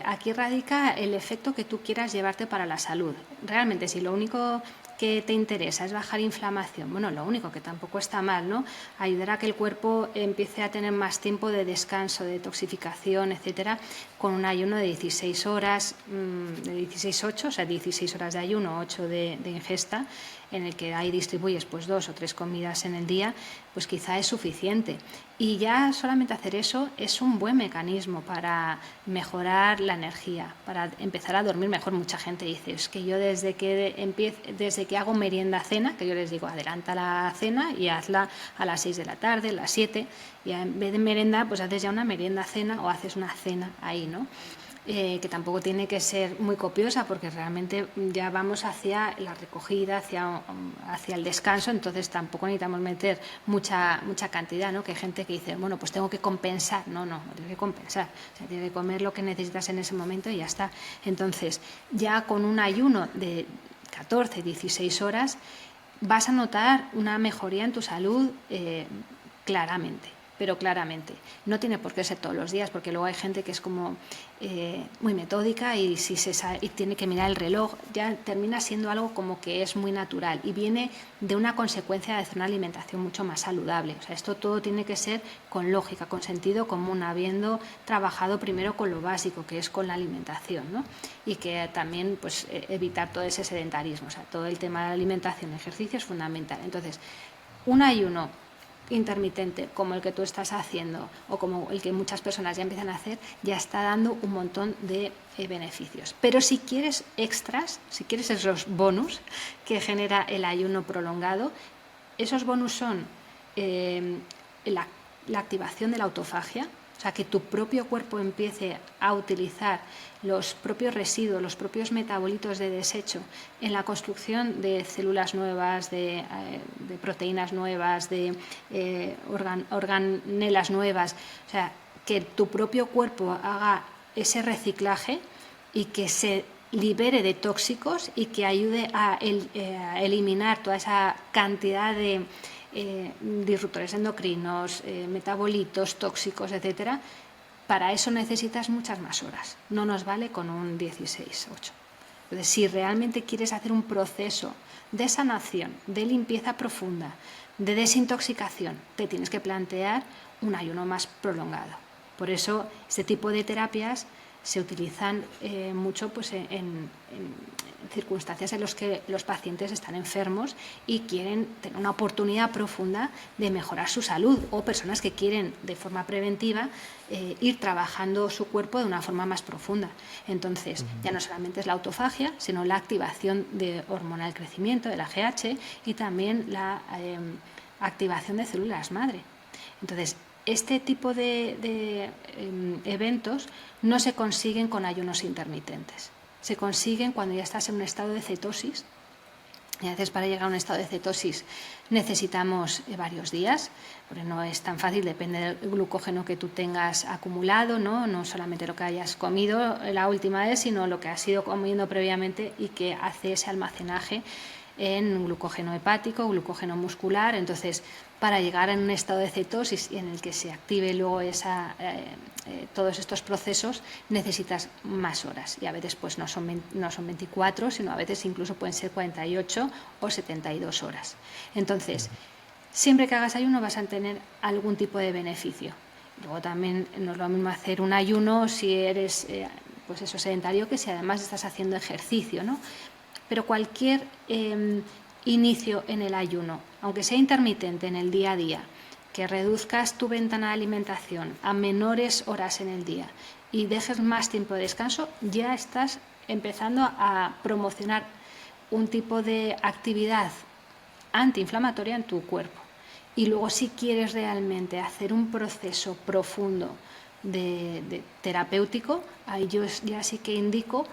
aquí radica el efecto que tú quieras llevarte para la salud. Realmente, si lo único que te interesa es bajar inflamación, bueno, lo único que tampoco está mal, ¿no? Ayudar a que el cuerpo empiece a tener más tiempo de descanso, de detoxificación, etcétera, con un ayuno de 16 horas, de 16-8, o sea, 16 horas de ayuno, 8 de ingesta, en el que ahí distribuyes pues 2 o 3 comidas en el día, pues quizá es suficiente. Y ya solamente hacer eso es un buen mecanismo para mejorar la energía, para empezar a dormir mejor. Mucha gente dice, es que yo desde que hago merienda cena, que yo les digo, adelanta la cena y hazla a las 6 de la tarde, a las 7, y en vez de merenda, pues haces ya una merienda cena o haces una cena ahí, ¿no? que tampoco tiene que ser muy copiosa, porque realmente ya vamos hacia la recogida, hacia el descanso, entonces tampoco necesitamos meter mucha cantidad, ¿no? Que hay gente que dice, bueno, pues tengo que compensar. No tienes que compensar, o sea, tienes que comer lo que necesitas en ese momento y ya está. Entonces, ya con un ayuno de 14, 16 horas, vas a notar una mejoría en tu salud claramente, pero claramente. No tiene por qué ser todos los días, porque luego hay gente que es como muy metódica y si y tiene que mirar el reloj, ya termina siendo algo como que es muy natural y viene de una consecuencia de hacer una alimentación mucho más saludable. O sea, esto todo tiene que ser con lógica, con sentido común, habiendo trabajado primero con lo básico, que es con la alimentación, ¿no? Y que también pues evitar todo ese sedentarismo. O sea, todo el tema de la alimentación, ejercicio es fundamental. Entonces, un ayuno intermitente como el que tú estás haciendo o como el que muchas personas ya empiezan a hacer, ya está dando un montón de beneficios. Pero si quieres extras, si quieres esos bonus que genera el ayuno prolongado, esos bonus son la activación de la autofagia, o sea, que tu propio cuerpo empiece a utilizar los propios residuos, los propios metabolitos de desecho en la construcción de células nuevas, de proteínas nuevas, de organelas nuevas. O sea, que tu propio cuerpo haga ese reciclaje y que se libere de tóxicos y que ayude a eliminar toda esa cantidad de disruptores endocrinos, metabolitos tóxicos, etcétera. Para eso necesitas muchas más horas. No nos vale con un 16-8. Entonces, si realmente quieres hacer un proceso de sanación, de limpieza profunda, de desintoxicación, te tienes que plantear un ayuno más prolongado. Por eso, este tipo de terapias se utilizan mucho pues, en circunstancias en las que los pacientes están enfermos y quieren tener una oportunidad profunda de mejorar su salud, o personas que quieren de forma preventiva ir trabajando su cuerpo de una forma más profunda. Entonces, ya no solamente es la autofagia, sino la activación de hormona del crecimiento, del AGH, y también la activación de células madre. Entonces, este tipo de eventos no se consiguen con ayunos intermitentes. Se consiguen cuando ya estás en un estado de cetosis. Y a veces para llegar a un estado de cetosis necesitamos varios días, porque no es tan fácil, depende del glucógeno que tú tengas acumulado, no solamente lo que hayas comido la última vez, sino lo que has ido comiendo previamente y que hace ese almacenaje en glucógeno hepático, glucógeno muscular. Entonces, para llegar a un estado de cetosis y en el que se active luego todos estos procesos, necesitas más horas, y a veces pues no son 24, sino a veces incluso pueden ser 48 o 72 horas. Entonces, siempre que hagas ayuno vas a tener algún tipo de beneficio. Luego también no es lo mismo hacer un ayuno si eres pues eso, sedentario, que si además estás haciendo ejercicio, ¿no? Pero cualquier inicio en el ayuno, aunque sea intermitente en el día a día, que reduzcas tu ventana de alimentación a menores horas en el día y dejes más tiempo de descanso, ya estás empezando a promocionar un tipo de actividad antiinflamatoria en tu cuerpo. Y luego, si quieres realmente hacer un proceso profundo de terapéutico, ahí yo ya sí que indico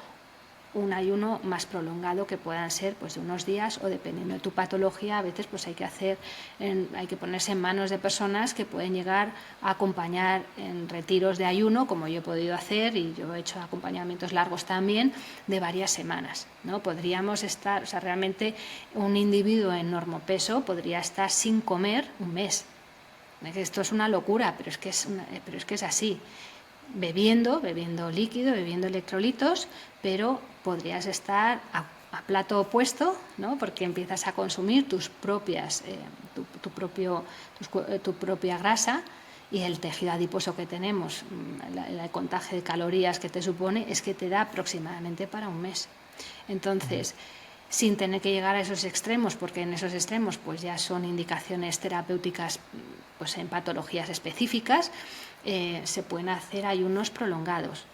un ayuno más prolongado, que puedan ser pues de unos días, o dependiendo de tu patología, a veces pues hay que ponerse en manos de personas que pueden llegar a acompañar en retiros de ayuno, como yo he podido hacer, y yo he hecho acompañamientos largos también de varias semanas, ¿no? Podríamos estar, o sea, realmente un individuo en normopeso podría estar sin comer un mes. Esto es una locura, pero es que es así. Bebiendo líquido, bebiendo electrolitos, pero podrías estar a plato opuesto, ¿no? Porque empiezas a consumir tu propia grasa, y el tejido adiposo que tenemos, el contagio de calorías que te supone, es que te da aproximadamente para un mes. Entonces, sin tener que llegar a esos extremos, porque en esos extremos pues ya son indicaciones terapéuticas pues en patologías específicas, se pueden hacer ayunos prolongados.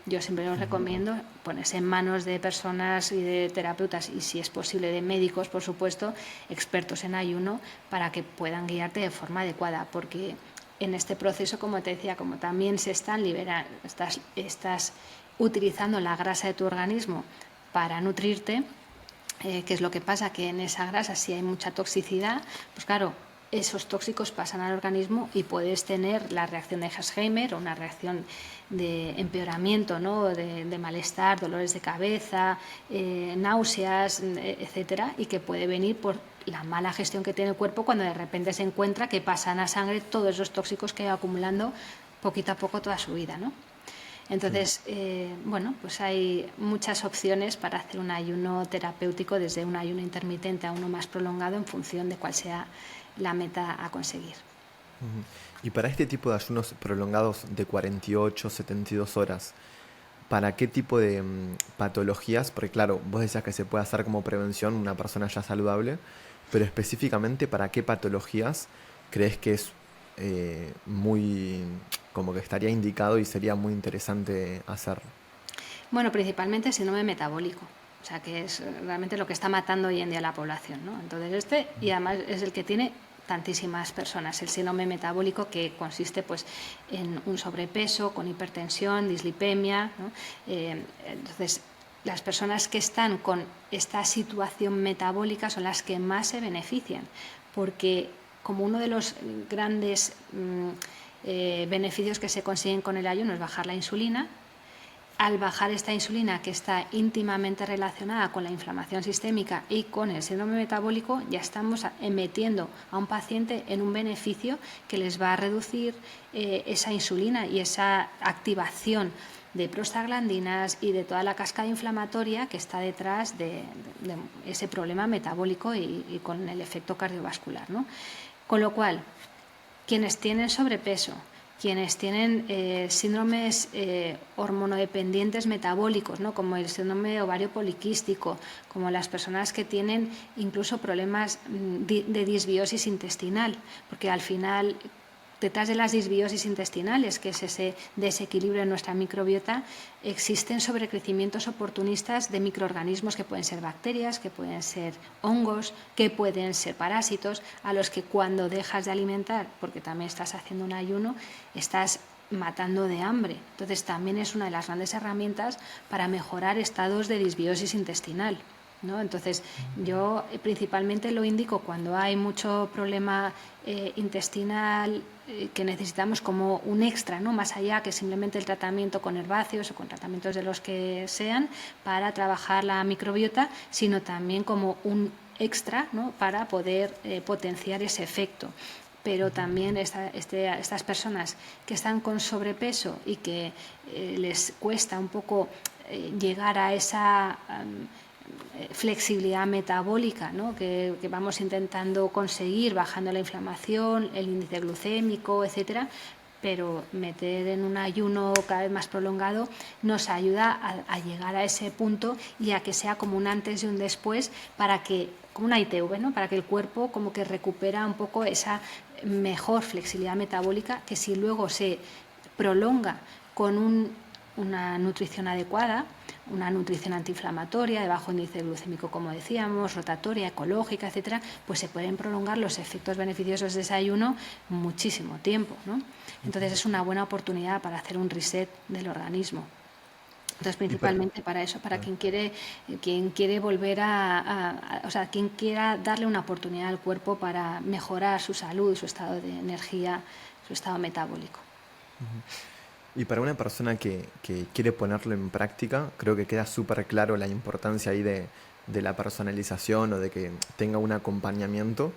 Yo siempre os recomiendo ponerse en manos de personas y de terapeutas, y si es posible de médicos, por supuesto, expertos en ayuno, para que puedan guiarte de forma adecuada, porque en este proceso, como te decía, como también se están liberando estas utilizando la grasa de tu organismo para nutrirte. ¿Qué es lo que pasa? Que en esa grasa, si hay mucha toxicidad, pues claro, esos tóxicos pasan al organismo y puedes tener la reacción de Alzheimer o una reacción de empeoramiento, ¿no? de malestar, dolores de cabeza, náuseas, etcétera, y que puede venir por la mala gestión que tiene el cuerpo cuando de repente se encuentra que pasan a sangre todos esos tóxicos que va acumulando poquito a poco toda su vida, ¿no? Entonces, bueno, pues hay muchas opciones para hacer un ayuno terapéutico, desde un ayuno intermitente a uno más prolongado, en función de cuál sea la meta a conseguir. Y para este tipo de ayunos prolongados de 48, 72 horas, ¿para qué tipo de patologías? Porque claro, vos decías que se puede hacer como prevención una persona ya saludable, pero específicamente para qué patologías crees que es muy, como que estaría indicado y sería muy interesante hacer? Bueno, principalmente síndrome metabólico, o sea, que es realmente lo que está matando hoy en día a la población, ¿no? Entonces y además es el que tiene tantísimas personas, el síndrome metabólico, que consiste pues en un sobrepeso con hipertensión, dislipemia, ¿no? Entonces, las personas que están con esta situación metabólica son las que más se benefician, porque como uno de los grandes beneficios que se consiguen con el ayuno es bajar la insulina. Al bajar esta insulina, que está íntimamente relacionada con la inflamación sistémica y con el síndrome metabólico, ya estamos metiendo a un paciente en un beneficio que les va a reducir esa insulina y esa activación de prostaglandinas y de toda la cascada inflamatoria que está detrás de ese problema metabólico y con el efecto cardiovascular, ¿no? Con lo cual, quienes tienen sobrepeso, quienes tienen síndromes hormonodependientes metabólicos, ¿no? Como el síndrome de ovario poliquístico, como las personas que tienen incluso problemas de disbiosis intestinal, porque al final, detrás de las disbiosis intestinales, que es ese desequilibrio en nuestra microbiota, existen sobrecrecimientos oportunistas de microorganismos que pueden ser bacterias, que pueden ser hongos, que pueden ser parásitos, a los que cuando dejas de alimentar, porque también estás haciendo un ayuno, estás matando de hambre. Entonces también es una de las grandes herramientas para mejorar estados de disbiosis intestinal, ¿no? Entonces yo principalmente lo indico cuando hay mucho problema intestinal, que necesitamos como un extra, ¿no? Más allá que simplemente el tratamiento con herbáceos o con tratamientos de los que sean para trabajar la microbiota, sino también como un extra, ¿no? Para poder potenciar ese efecto. Pero también estas personas que están con sobrepeso y que les cuesta un poco llegar a esa flexibilidad metabólica, ¿no? que vamos intentando conseguir bajando la inflamación, el índice glucémico, etcétera, pero meter en un ayuno cada vez más prolongado nos ayuda a llegar a ese punto y a que sea como un antes y un después, para que, como una ITV, ¿no? Para que el cuerpo como que recupera un poco esa mejor flexibilidad metabólica, que si luego se prolonga con una nutrición adecuada, una nutrición antiinflamatoria, de bajo índice glucémico, como decíamos, rotatoria, ecológica, etcétera, pues se pueden prolongar los efectos beneficiosos de ese ayuno muchísimo tiempo, ¿no? Entonces es una buena oportunidad para hacer un reset del organismo. Entonces, principalmente para eso, para quien quiere volver o sea, quien quiera darle una oportunidad al cuerpo para mejorar su salud, su estado de energía, su estado metabólico. Y para una persona que quiere ponerlo en práctica, creo que queda súper claro la importancia ahí de la personalización o de que tenga un acompañamiento.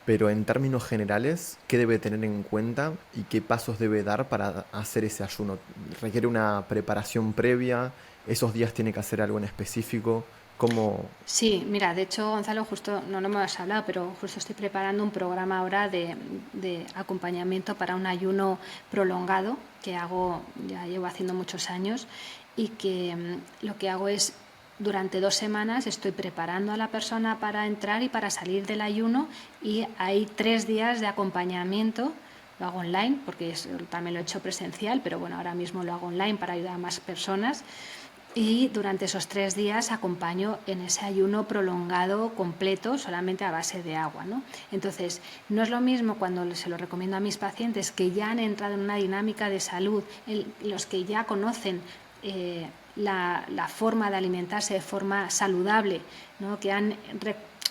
Pero en términos generales, ¿qué debe tener en cuenta y qué pasos debe dar para hacer ese ayuno? ¿Requiere una preparación previa? ¿Esos días tiene que hacer algo en específico? ¿Cómo? Sí, mira, de hecho, Gonzalo, justo no lo hemos hablado, pero justo estoy preparando un programa ahora de acompañamiento para un ayuno prolongado que hago, ya llevo haciendo muchos años, y que lo que hago es, durante 2 semanas estoy preparando a la persona para entrar y para salir del ayuno, y hay 3 días de acompañamiento. Lo hago online porque también lo he hecho presencial, pero bueno, ahora mismo lo hago online para ayudar a más personas. Y durante esos 3 días acompaño en ese ayuno prolongado completo, solamente a base de agua, ¿no? Entonces, no es lo mismo cuando se lo recomiendo a mis pacientes que ya han entrado en una dinámica de salud, los que ya conocen la forma de alimentarse de forma saludable, ¿no?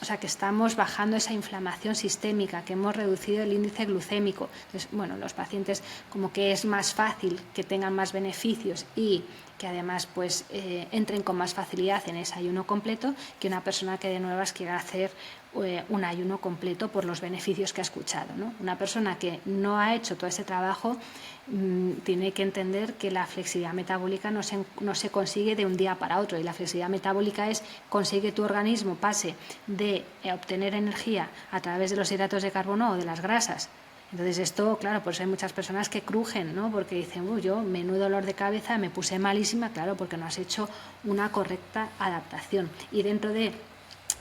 O sea, que estamos bajando esa inflamación sistémica, que hemos reducido el índice glucémico. Entonces, bueno, los pacientes como que es más fácil que tengan más beneficios y que además pues entren con más facilidad en ese ayuno completo que una persona que de nuevas quiera hacer un ayuno completo por los beneficios que ha escuchado, ¿no? Una persona que no ha hecho todo ese trabajo tiene que entender que la flexibilidad metabólica no se consigue de un día para otro, y la flexibilidad metabólica es conseguir que tu organismo pase de obtener energía a través de los hidratos de carbono o de las grasas. Entonces esto, claro, pues hay muchas personas que crujen, ¿no? Porque dicen, yo menudo dolor de cabeza, me puse malísima, claro, porque no has hecho una correcta adaptación. Y dentro de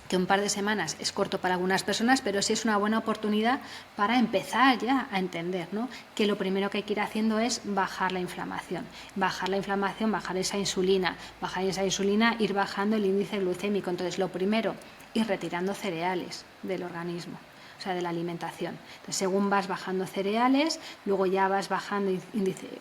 que un par de semanas es corto para algunas personas, pero sí es una buena oportunidad para empezar ya a entender, ¿no? Que lo primero que hay que ir haciendo es bajar la inflamación, bajar esa insulina, ir bajando el índice glucémico. Entonces, lo primero, ir retirando cereales del organismo, o sea, de la alimentación. Entonces, según vas bajando cereales, luego ya vas bajando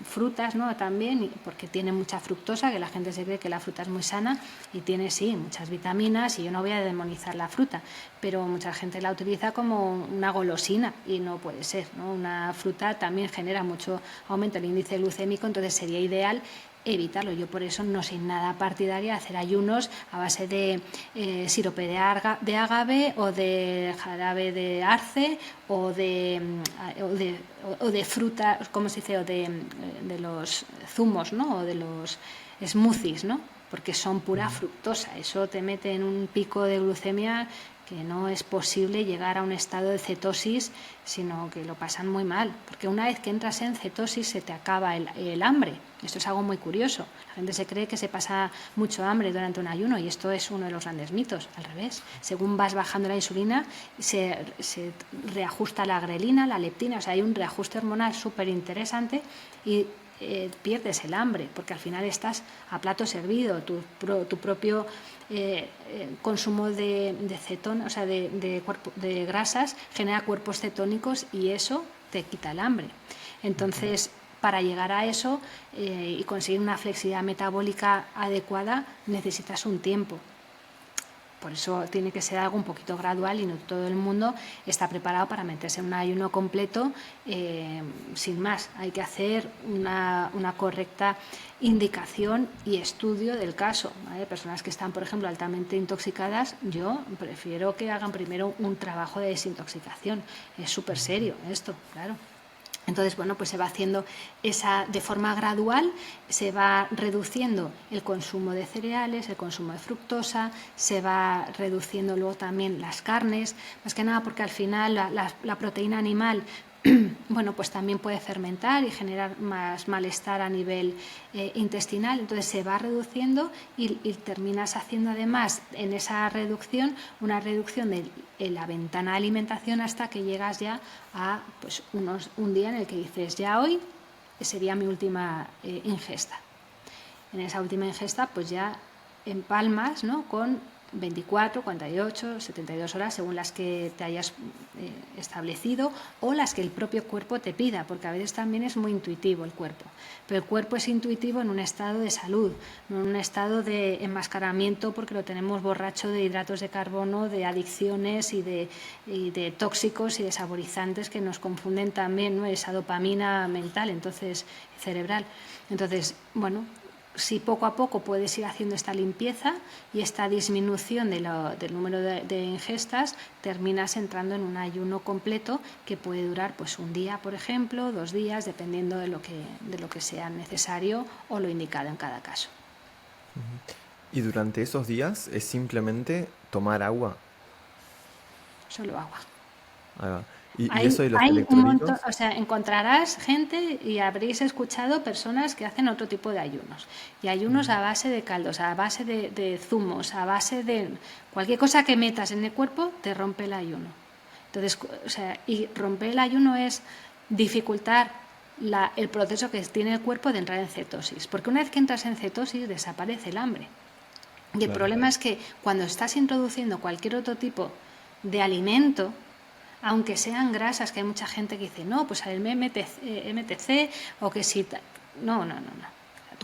frutas, ¿no? También, porque tiene mucha fructosa, que la gente se cree que la fruta es muy sana y tiene, sí, muchas vitaminas, y yo no voy a demonizar la fruta, pero mucha gente la utiliza como una golosina y no puede ser, ¿no? Una fruta también genera mucho aumento del índice glucémico, entonces sería ideal evitarlo. Yo por eso no soy nada partidaria de hacer ayunos a base de sirope de agave o de jarabe de arce o de fruta, ¿cómo se dice? O de los zumos, ¿no? O de los smoothies, ¿no? Porque son pura fructosa. Eso te mete en un pico de glucemia que no es posible llegar a un estado de cetosis, sino que lo pasan muy mal, porque una vez que entras en cetosis se te acaba el hambre. Esto es algo muy curioso. La gente se cree que se pasa mucho hambre durante un ayuno, y esto es uno de los grandes mitos. Al revés, según vas bajando la insulina, se reajusta la grelina, la leptina, o sea, hay un reajuste hormonal súper interesante y pierdes el hambre, porque al final estás a plato servido. Tu propio consumo de cetona, o sea, de grasas, genera cuerpos cetónicos y eso te quita el hambre. Entonces, para llegar a eso y conseguir una flexibilidad metabólica adecuada, necesitas un tiempo. Por eso tiene que ser algo un poquito gradual, y no todo el mundo está preparado para meterse en un ayuno completo sin más. Hay que hacer una correcta indicación y estudio del caso, ¿vale? Personas que están, por ejemplo, altamente intoxicadas, yo prefiero que hagan primero un trabajo de desintoxicación. Es súper serio esto, claro. Entonces, bueno, pues se va haciendo de forma gradual, se va reduciendo el consumo de cereales, el consumo de fructosa, se va reduciendo luego también las carnes, más que nada porque al final la proteína animal bueno, pues también puede fermentar y generar más malestar a nivel intestinal. Entonces se va reduciendo y terminas haciendo además en esa reducción una reducción de la ventana de alimentación hasta que llegas ya a pues, un día en el que dices, ya hoy sería mi última ingesta. En esa última ingesta pues ya empalmas, ¿no?, con 24, 48, 72 horas, según las que te hayas establecido o las que el propio cuerpo te pida, porque a veces también es muy intuitivo el cuerpo. Pero el cuerpo es intuitivo en un estado de salud, no en un estado de enmascaramiento, porque lo tenemos borracho de hidratos de carbono, de adicciones y de tóxicos y de saborizantes que nos confunden también, ¿no?, esa dopamina mental, entonces cerebral. Entonces, bueno, si poco a poco puedes ir haciendo esta limpieza y esta disminución del número de ingestas, terminas entrando en un ayuno completo que puede durar pues un día, por ejemplo, 2 días, dependiendo de lo que sea necesario o lo indicado en cada caso. Y durante esos días es simplemente tomar agua. Solo agua. Ahí va. Y Hay eso de los un montón, electrolitos. o sea, encontrarás gente y habréis escuchado personas que hacen otro tipo de ayunos. Y ayunos a base de caldos, a base de zumos, a base de cualquier cosa que metas en el cuerpo te rompe el ayuno. Entonces, o sea, y romper el ayuno es dificultar el proceso que tiene el cuerpo de entrar en cetosis. Porque una vez que entras en cetosis desaparece el hambre. Y el problema es que cuando estás introduciendo cualquier otro tipo de alimento, aunque sean grasas, que hay mucha gente que dice, no, pues el MTC o que sí. No.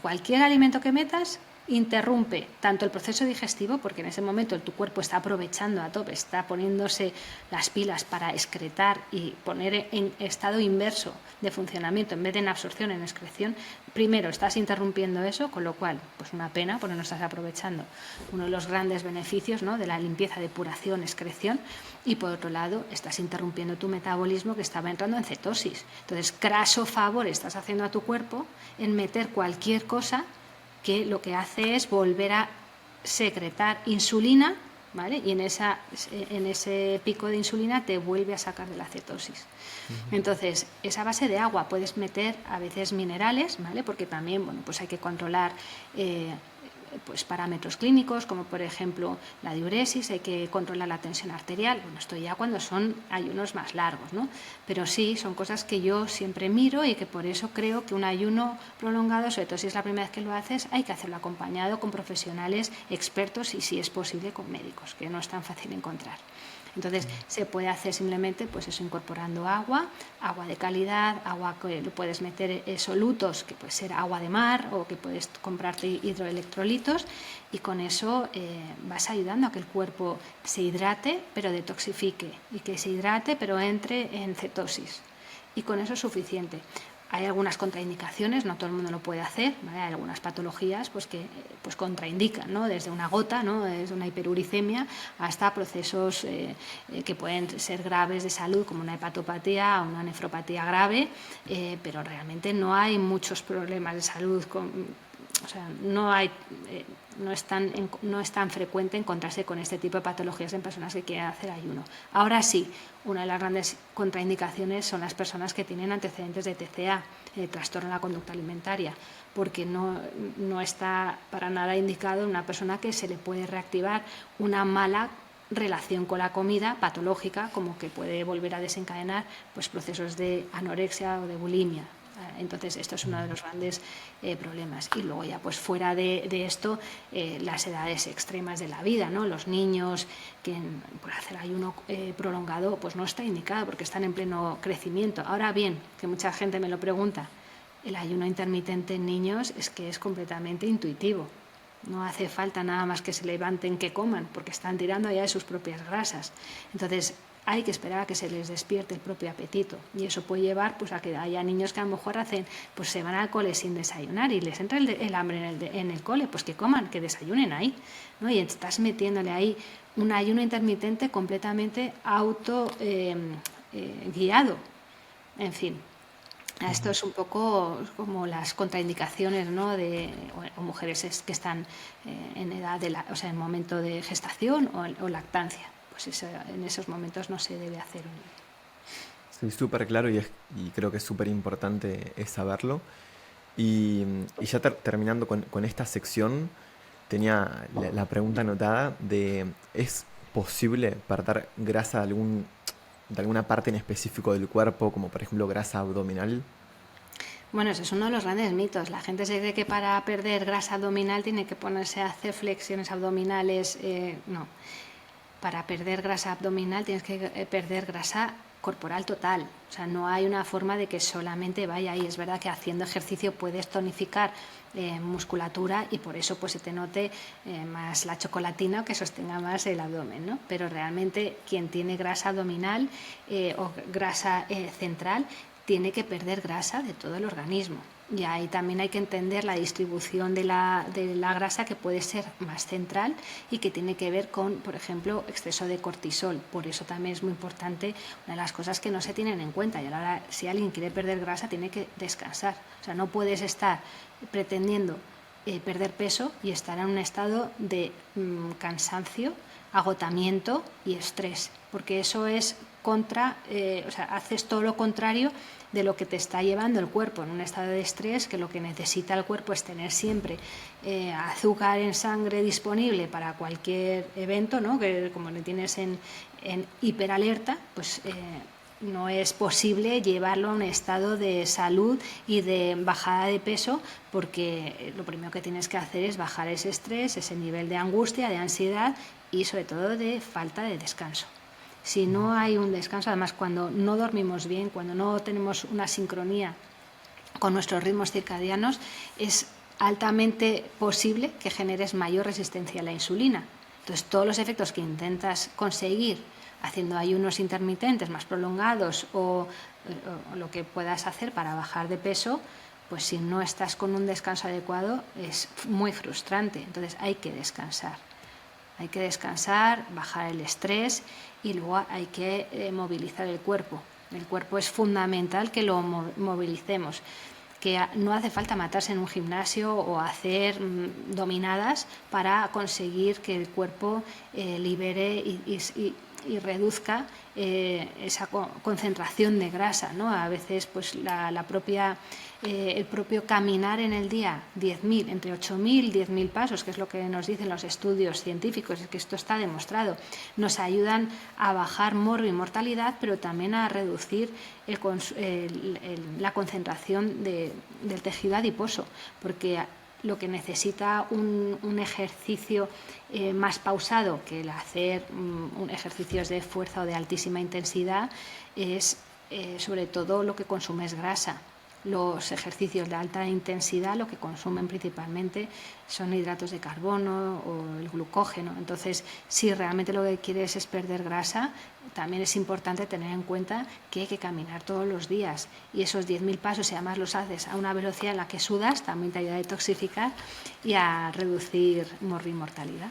cualquier alimento que metas interrumpe tanto el proceso digestivo, porque en ese momento tu cuerpo está aprovechando a tope, está poniéndose las pilas para excretar y poner en estado inverso de funcionamiento en vez de en absorción, en excreción. Primero estás interrumpiendo eso, con lo cual, pues una pena, porque no estás aprovechando uno de los grandes beneficios, ¿no?, de la limpieza, depuración, excreción, y por otro lado estás interrumpiendo tu metabolismo, que estaba entrando en cetosis. Entonces, craso favor estás haciendo a tu cuerpo en meter cualquier cosa que lo que hace es volver a secretar insulina, ¿vale? Y en ese pico de insulina te vuelve a sacar de la cetosis. Entonces, esa base de agua puedes meter a veces minerales, ¿vale? Porque también, bueno, pues hay que controlar pues parámetros clínicos, como por ejemplo la diuresis, hay que controlar la tensión arterial. Bueno, esto ya cuando son ayunos más largos, ¿no? Pero sí, son cosas que yo siempre miro y que por eso creo que un ayuno prolongado, sobre todo si es la primera vez que lo haces, hay que hacerlo acompañado con profesionales expertos y, si es posible, con médicos, que no es tan fácil encontrar. Entonces se puede hacer simplemente pues eso, incorporando agua de calidad, agua que lo puedes meter solutos, que puede ser agua de mar, o que puedes comprarte hidroelectrolitos, y con eso vas ayudando a que el cuerpo se hidrate pero detoxifique, y que se hidrate pero entre en cetosis, y con eso es suficiente. Hay algunas contraindicaciones, no todo el mundo lo puede hacer, ¿vale? Hay algunas patologías pues que pues contraindican, ¿no? Desde una gota, ¿no?, desde una hiperuricemia, hasta procesos que pueden ser graves de salud, como una hepatopatía o una nefropatía grave, pero realmente no hay muchos problemas de salud o sea, no es tan frecuente encontrarse con este tipo de patologías en personas que quieren hacer ayuno. Ahora sí, una de las grandes contraindicaciones son las personas que tienen antecedentes de TCA, trastorno de la conducta alimentaria, porque no está para nada indicado en una persona que se le puede reactivar una mala relación con la comida patológica, como que puede volver a desencadenar pues procesos de anorexia o de bulimia. Entonces esto es uno de los grandes problemas. Y luego ya pues fuera de esto, las edades extremas de la vida, ¿no? Los niños que por hacer ayuno prolongado pues no está indicado, porque están en pleno crecimiento. Ahora bien, que mucha gente me lo pregunta, el ayuno intermitente en niños es que es completamente intuitivo. No hace falta nada más que se levanten, que coman, porque están tirando ya de sus propias grasas. Entonces hay que esperar a que se les despierte el propio apetito, y eso puede llevar pues a que haya niños que a lo mejor pues se van al cole sin desayunar y les entra el hambre en el cole, pues que coman, que desayunen ahí, ¿no? Y estás metiéndole ahí un ayuno intermitente completamente guiado. En fin, esto es un poco como las contraindicaciones, ¿no?, o mujeres que están en edad en momento de gestación o lactancia. Pues en esos momentos no se debe hacer Sí, súper claro, y creo que es súper importante saberlo. Y ya terminando con esta sección, tenía la pregunta anotada de: ¿es posible perder grasa de alguna parte en específico del cuerpo, como por ejemplo grasa abdominal? Bueno, ese es uno de los grandes mitos. La gente se cree que para perder grasa abdominal tiene que ponerse a hacer flexiones abdominales. No. Para perder grasa abdominal tienes que perder grasa corporal total. O sea, no hay una forma de que solamente vaya ahí. Es verdad que haciendo ejercicio puedes tonificar musculatura, y por eso pues se te note más la chocolatina, o que sostenga más el abdomen, ¿no? Pero realmente quien tiene grasa abdominal o grasa central tiene que perder grasa de todo el organismo. Y ahí también hay que entender la distribución de la grasa, que puede ser más central y que tiene que ver con, por ejemplo, exceso de cortisol. Por eso también es muy importante, una de las cosas que no se tienen en cuenta. Y ahora, si alguien quiere perder grasa, tiene que descansar. O sea, no puedes estar pretendiendo perder peso y estar en un estado de cansancio, agotamiento y estrés, porque eso es haces todo lo contrario de lo que te está llevando el cuerpo en un estado de estrés, que lo que necesita el cuerpo es tener siempre azúcar en sangre disponible para cualquier evento, ¿no? Que como le tienes en hiperalerta, pues no es posible llevarlo a un estado de salud y de bajada de peso, porque lo primero que tienes que hacer es bajar ese estrés, ese nivel de angustia, de ansiedad y sobre todo de falta de descanso. Si no hay un descanso, además cuando no dormimos bien, cuando no tenemos una sincronía con nuestros ritmos circadianos, es altamente posible que generes mayor resistencia a la insulina. Entonces, todos los efectos que intentas conseguir haciendo ayunos intermitentes más prolongados o lo que puedas hacer para bajar de peso, pues si no estás con un descanso adecuado es muy frustrante. Entonces hay que descansar. Hay que descansar, bajar el estrés y luego hay que movilizar el cuerpo. El cuerpo es fundamental que lo movilicemos, que no hace falta matarse en un gimnasio o hacer dominadas para conseguir que el cuerpo libere y reduzca esa concentración de grasa, ¿no? A veces pues el propio caminar en el día 10.000, entre 8.000 y 10.000 pasos, que es lo que nos dicen los estudios científicos, es que esto está demostrado, nos ayudan a bajar morbo y mortalidad, pero también a reducir la concentración del tejido adiposo, porque lo que necesita un ejercicio más pausado que el hacer ejercicios de fuerza o de altísima intensidad es sobre todo lo que consume es grasa. Los ejercicios de alta intensidad lo que consumen principalmente son hidratos de carbono o el glucógeno. Entonces, si realmente lo que quieres es perder grasa, también es importante tener en cuenta que hay que caminar todos los días. Y esos 10.000 pasos, si además los haces a una velocidad en la que sudas, también te ayuda a detoxificar y a reducir mortalidad.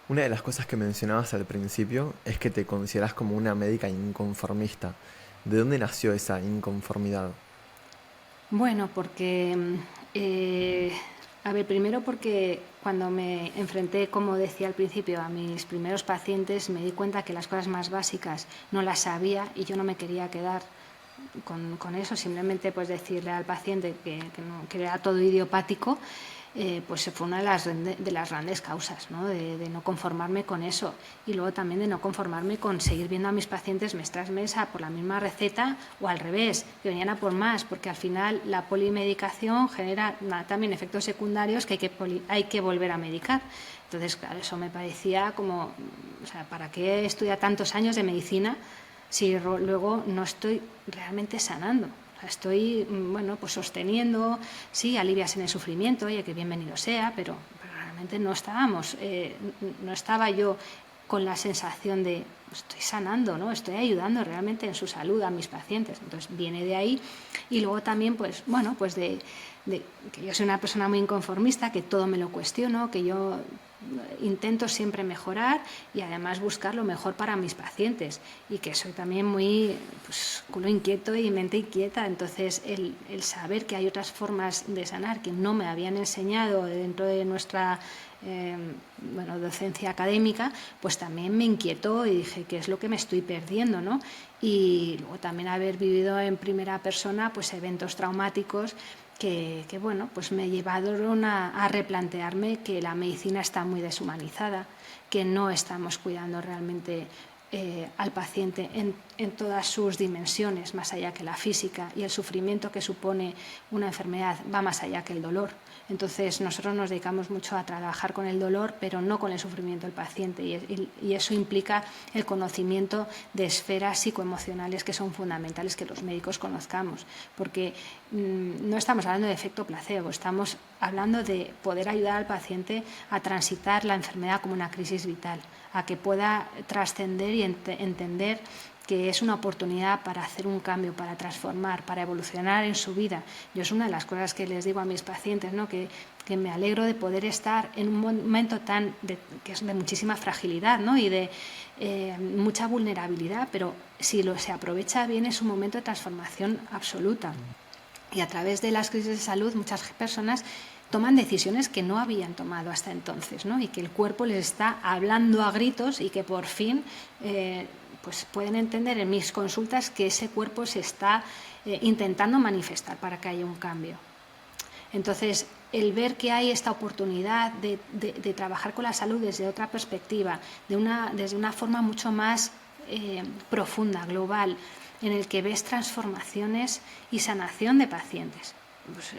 Una de las cosas que mencionabas al principio es que te consideras como una médica inconformista. ¿De dónde nació esa inconformidad? Bueno, porque, primero porque cuando me enfrenté, como decía al principio, a mis primeros pacientes, me di cuenta que las cosas más básicas no las sabía y yo no me quería quedar con eso, simplemente pues decirle al paciente que era todo idiopático. Pues fue una de las grandes causas, ¿no? De no conformarme con eso y luego también de no conformarme con seguir viendo a mis pacientes mes tras mes por la misma receta o al revés, que venían a por más, porque al final la polimedicación genera también efectos secundarios que hay que volver a medicar. Entonces, claro, eso me parecía como, o sea, ¿para qué estudiar tantos años de medicina si luego no estoy realmente sanando? Estoy, pues sosteniendo, sí, alivias en el sufrimiento, oye, que bienvenido sea, pero realmente no estaba yo con la sensación de estoy sanando, ¿no? Estoy ayudando realmente en su salud a mis pacientes. Entonces viene de ahí y luego también, pues de que yo soy una persona muy inconformista, que todo me lo cuestiono, que yo intento siempre mejorar y además buscar lo mejor para mis pacientes y que soy también muy culo inquieto y mente inquieta. Entonces el saber que hay otras formas de sanar que no me habían enseñado dentro de nuestra docencia académica, pues también me inquietó y dije, ¿qué es lo que me estoy perdiendo, ¿no? Y luego también haber vivido en primera persona pues eventos traumáticos que pues me llevaron a replantearme que la medicina está muy deshumanizada, que no estamos cuidando realmente al paciente en todas sus dimensiones, más allá que la física, y el sufrimiento que supone una enfermedad va más allá que el dolor. Entonces nosotros nos dedicamos mucho a trabajar con el dolor, pero no con el sufrimiento del paciente, y eso implica el conocimiento de esferas psicoemocionales que son fundamentales que los médicos conozcamos, porque no estamos hablando de efecto placebo, estamos hablando de poder ayudar al paciente a transitar la enfermedad como una crisis vital, a que pueda trascender y entender que es una oportunidad para hacer un cambio, para transformar, para evolucionar en su vida. Yo es una de las cosas que les digo a mis pacientes, ¿no? que me alegro de poder estar en un momento que es de muchísima fragilidad, ¿no? Y de mucha vulnerabilidad, pero si se aprovecha bien es un momento de transformación absoluta. Y a través de las crisis de salud muchas personas toman decisiones que no habían tomado hasta entonces, ¿no? Y que el cuerpo les está hablando a gritos y que por fin pues pueden entender en mis consultas que ese cuerpo se está intentando manifestar para que haya un cambio. Entonces, el ver que hay esta oportunidad de trabajar con la salud desde otra perspectiva, desde una forma mucho más profunda, global, en el que ves transformaciones y sanación de pacientes.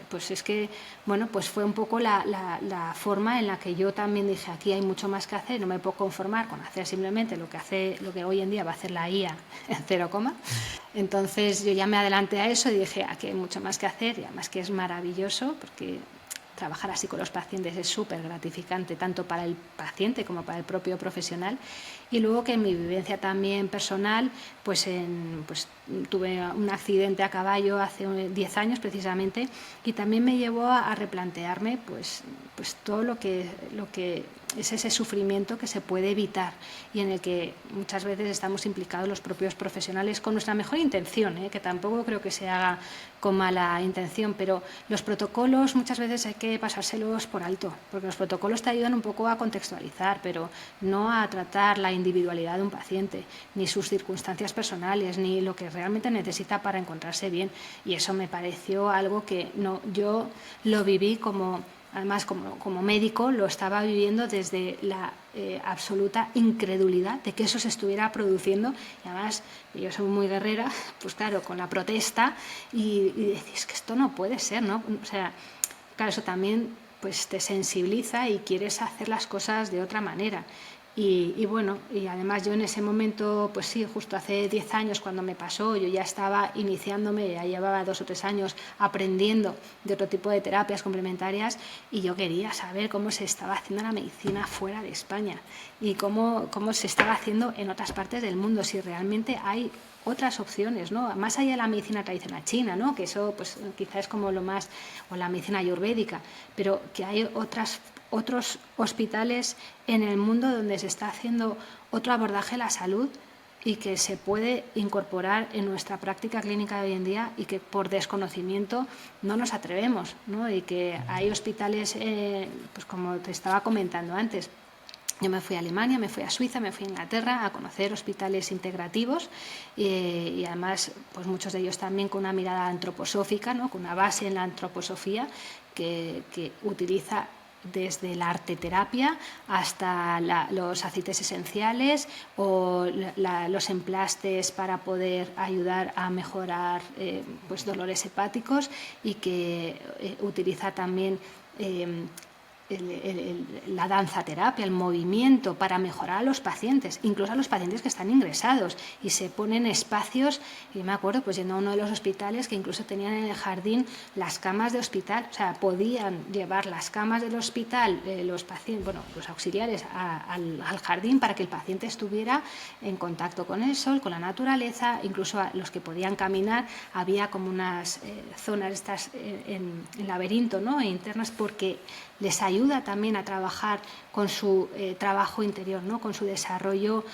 pues es que, bueno, pues fue un poco la forma en la que yo también dije, aquí hay mucho más que hacer, no me puedo conformar con hacer simplemente lo que hoy en día va a hacer la IA en 0, entonces yo ya me adelanté a eso y dije, aquí hay mucho más que hacer, y además que es maravilloso, porque trabajar así con los pacientes es súper gratificante, tanto para el paciente como para el propio profesional. Y luego que en mi vivencia también personal, pues tuve un accidente a caballo hace 10 años precisamente, y también me llevó a replantearme pues todo lo que es ese sufrimiento que se puede evitar y en el que muchas veces estamos implicados los propios profesionales con nuestra mejor intención, que tampoco creo que se haga con mala intención, pero los protocolos muchas veces hay que pasárselos por alto, porque los protocolos te ayudan un poco a contextualizar, pero no a tratar la individualidad de un paciente, ni sus circunstancias personales, ni lo que realmente necesita para encontrarse bien. Y eso me pareció algo que yo lo viví como... Además, como médico, lo estaba viviendo desde la absoluta incredulidad de que eso se estuviera produciendo. Y además, yo soy muy guerrera, pues claro, con la protesta y decís que esto no puede ser, ¿no? O sea, claro, eso también pues te sensibiliza y quieres hacer las cosas de otra manera. Y bueno, y además yo en ese momento, pues sí, justo hace 10 años cuando me pasó, yo ya estaba iniciándome, ya llevaba 2 o 3 años aprendiendo de otro tipo de terapias complementarias y yo quería saber cómo se estaba haciendo la medicina fuera de España y cómo se estaba haciendo en otras partes del mundo, si realmente hay otras opciones, ¿no? Más allá de la medicina tradicional china, ¿no? Que eso pues quizás es como lo más, o la medicina ayurvédica, pero que hay otros hospitales en el mundo donde se está haciendo otro abordaje de la salud y que se puede incorporar en nuestra práctica clínica de hoy en día y que por desconocimiento no nos atrevemos, ¿no? Y que hay hospitales, pues como te estaba comentando antes, yo me fui a Alemania, me fui a Suiza, me fui a Inglaterra a conocer hospitales integrativos y además pues muchos de ellos también con una mirada antroposófica, ¿no? Con una base en la antroposofía que utiliza desde la arteterapia hasta los aceites esenciales o los emplastes para poder ayudar a mejorar pues dolores hepáticos y que utiliza también la danza terapia, el movimiento para mejorar a los pacientes, incluso a los pacientes que están ingresados y se ponen espacios, y me acuerdo pues yendo a uno de los hospitales que incluso tenían en el jardín las camas de hospital, o sea, podían llevar las camas del hospital, los pacientes, bueno, los auxiliares al jardín para que el paciente estuviera en contacto con el sol, con la naturaleza, incluso a los que podían caminar, había como unas zonas estas en laberinto, ¿no? Internas, porque les ayuda también a trabajar con su trabajo interior, ¿no? Con su desarrollo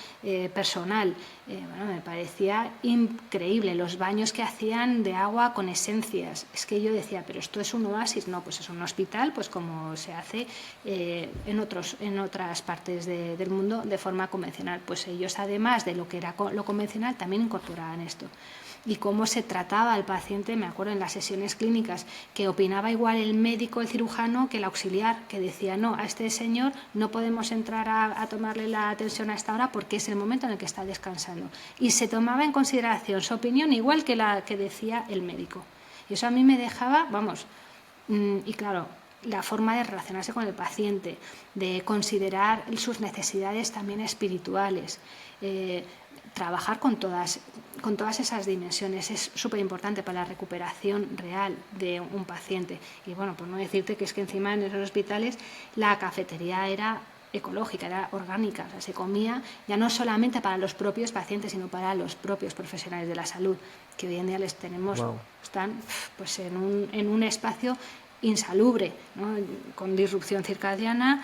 personal. Bueno, me parecía increíble los baños que hacían de agua con esencias. Es que yo decía, pero esto es un oasis, no, pues es un hospital, pues como se hace en otras partes del mundo de forma convencional. Pues ellos, además de lo que era lo convencional, también incorporaban esto. Y cómo se trataba al paciente, me acuerdo en las sesiones clínicas, que opinaba igual el médico, el cirujano, que el auxiliar, que decía, no, a este señor no podemos entrar a tomarle la tensión a esta hora porque es el momento en el que está descansando. Y se tomaba en consideración su opinión igual que la que decía el médico. Y eso a mí me dejaba, vamos, y claro, la forma de relacionarse con el paciente, de considerar sus necesidades también espirituales, trabajar con todas esas dimensiones es súper importante para la recuperación real de un paciente. Y bueno, por no decirte que es que encima en esos hospitales la cafetería era ecológica, era orgánica, o sea, se comía ya no solamente para los propios pacientes, sino para los propios profesionales de la salud, que hoy en día les tenemos, están pues en un espacio insalubre, ¿no? Con disrupción circadiana,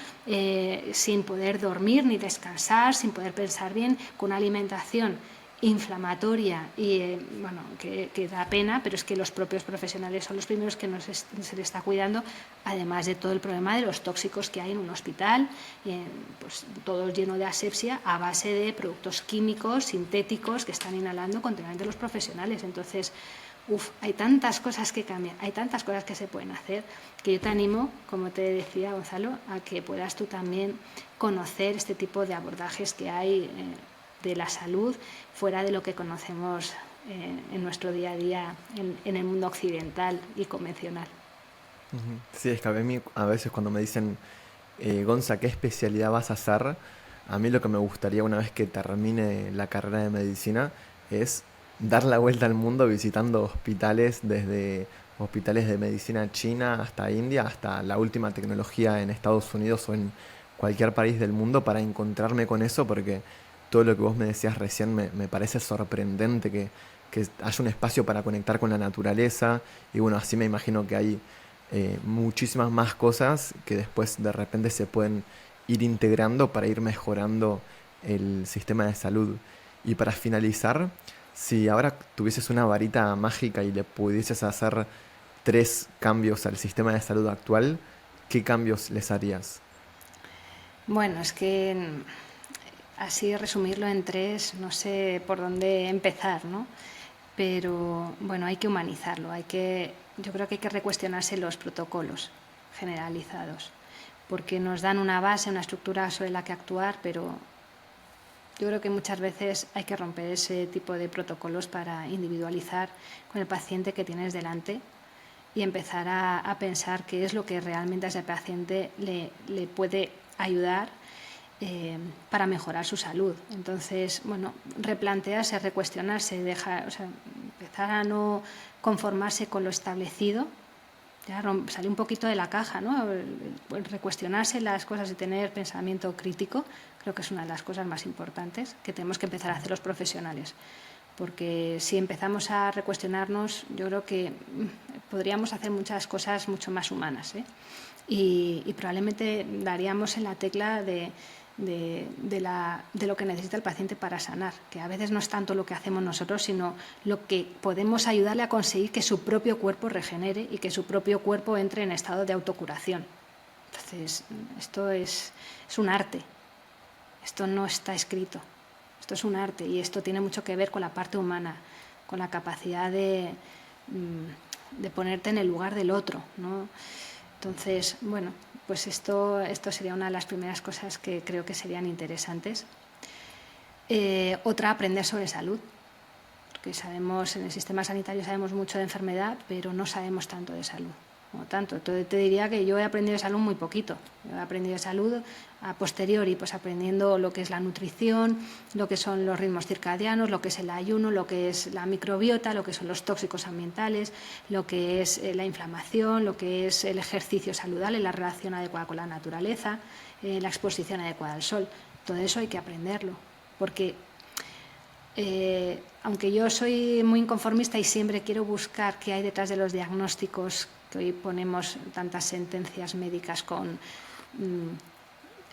sin poder dormir ni descansar, sin poder pensar bien, con una alimentación inflamatoria y bueno, que da pena, pero es que los propios profesionales son los primeros que se les está cuidando, además de todo el problema de los tóxicos que hay en un hospital, pues todo lleno de asepsia a base de productos químicos sintéticos que están inhalando continuamente los profesionales. Entonces, hay tantas cosas que cambian, hay tantas cosas que se pueden hacer, que yo te animo, como te decía Gonzalo, a que puedas tú también conocer este tipo de abordajes que hay de la salud fuera de lo que conocemos en nuestro día a día en el mundo occidental y convencional. Ujú. Sí, es que a mí a veces cuando me dicen, Gonza, ¿qué especialidad vas a hacer? A mí lo que me gustaría una vez que termine la carrera de medicina es dar la vuelta al mundo visitando hospitales, desde hospitales de medicina china hasta India, hasta la última tecnología en Estados Unidos o en cualquier país del mundo para encontrarme con eso, porque todo lo que vos me decías recién me parece sorprendente que haya un espacio para conectar con la naturaleza y bueno, así me imagino que hay muchísimas más cosas que después de repente se pueden ir integrando para ir mejorando el sistema de salud. Y para finalizar, si ahora tuvieses una varita mágica y le pudieses hacer 3 cambios al sistema de salud actual, ¿qué cambios les harías? Bueno, es que así resumirlo en tres, no sé por dónde empezar, ¿no? Pero bueno, hay que humanizarlo, yo creo que hay que recuestionarse los protocolos generalizados, porque nos dan una base, una estructura sobre la que actuar, pero yo creo que muchas veces hay que romper ese tipo de protocolos para individualizar con el paciente que tienes delante y empezar a pensar qué es lo que realmente a ese paciente le puede ayudar para mejorar su salud. Entonces, bueno, replantearse, recuestionarse, empezar a no conformarse con lo establecido, ya salir un poquito de la caja, ¿no? Recuestionarse las cosas y tener pensamiento crítico, creo que es una de las cosas más importantes que tenemos que empezar a hacer los profesionales. Porque si empezamos a recuestionarnos, yo creo que podríamos hacer muchas cosas mucho más humanas, ¿eh? Y probablemente daríamos en la tecla de lo que necesita el paciente para sanar, que a veces no es tanto lo que hacemos nosotros, sino lo que podemos ayudarle a conseguir que su propio cuerpo regenere y que su propio cuerpo entre en estado de autocuración. Entonces, esto es un arte, esto no está escrito, esto es un arte y esto tiene mucho que ver con la parte humana, con la capacidad de ponerte en el lugar del otro, ¿no? Entonces, bueno, pues esto sería una de las primeras cosas que creo que serían interesantes. Otra, aprender sobre salud, porque sabemos, en el sistema sanitario sabemos mucho de enfermedad, pero no sabemos tanto de salud. No tanto. Entonces te diría que yo he aprendido de salud muy poquito. Yo he aprendido de salud a posteriori, pues aprendiendo lo que es la nutrición, lo que son los ritmos circadianos, lo que es el ayuno, lo que es la microbiota, lo que son los tóxicos ambientales, lo que es la inflamación, lo que es el ejercicio saludable, la relación adecuada con la naturaleza, la exposición adecuada al sol. Todo eso hay que aprenderlo, porque aunque yo soy muy inconformista y siempre quiero buscar qué hay detrás de los diagnósticos, que hoy ponemos tantas sentencias médicas con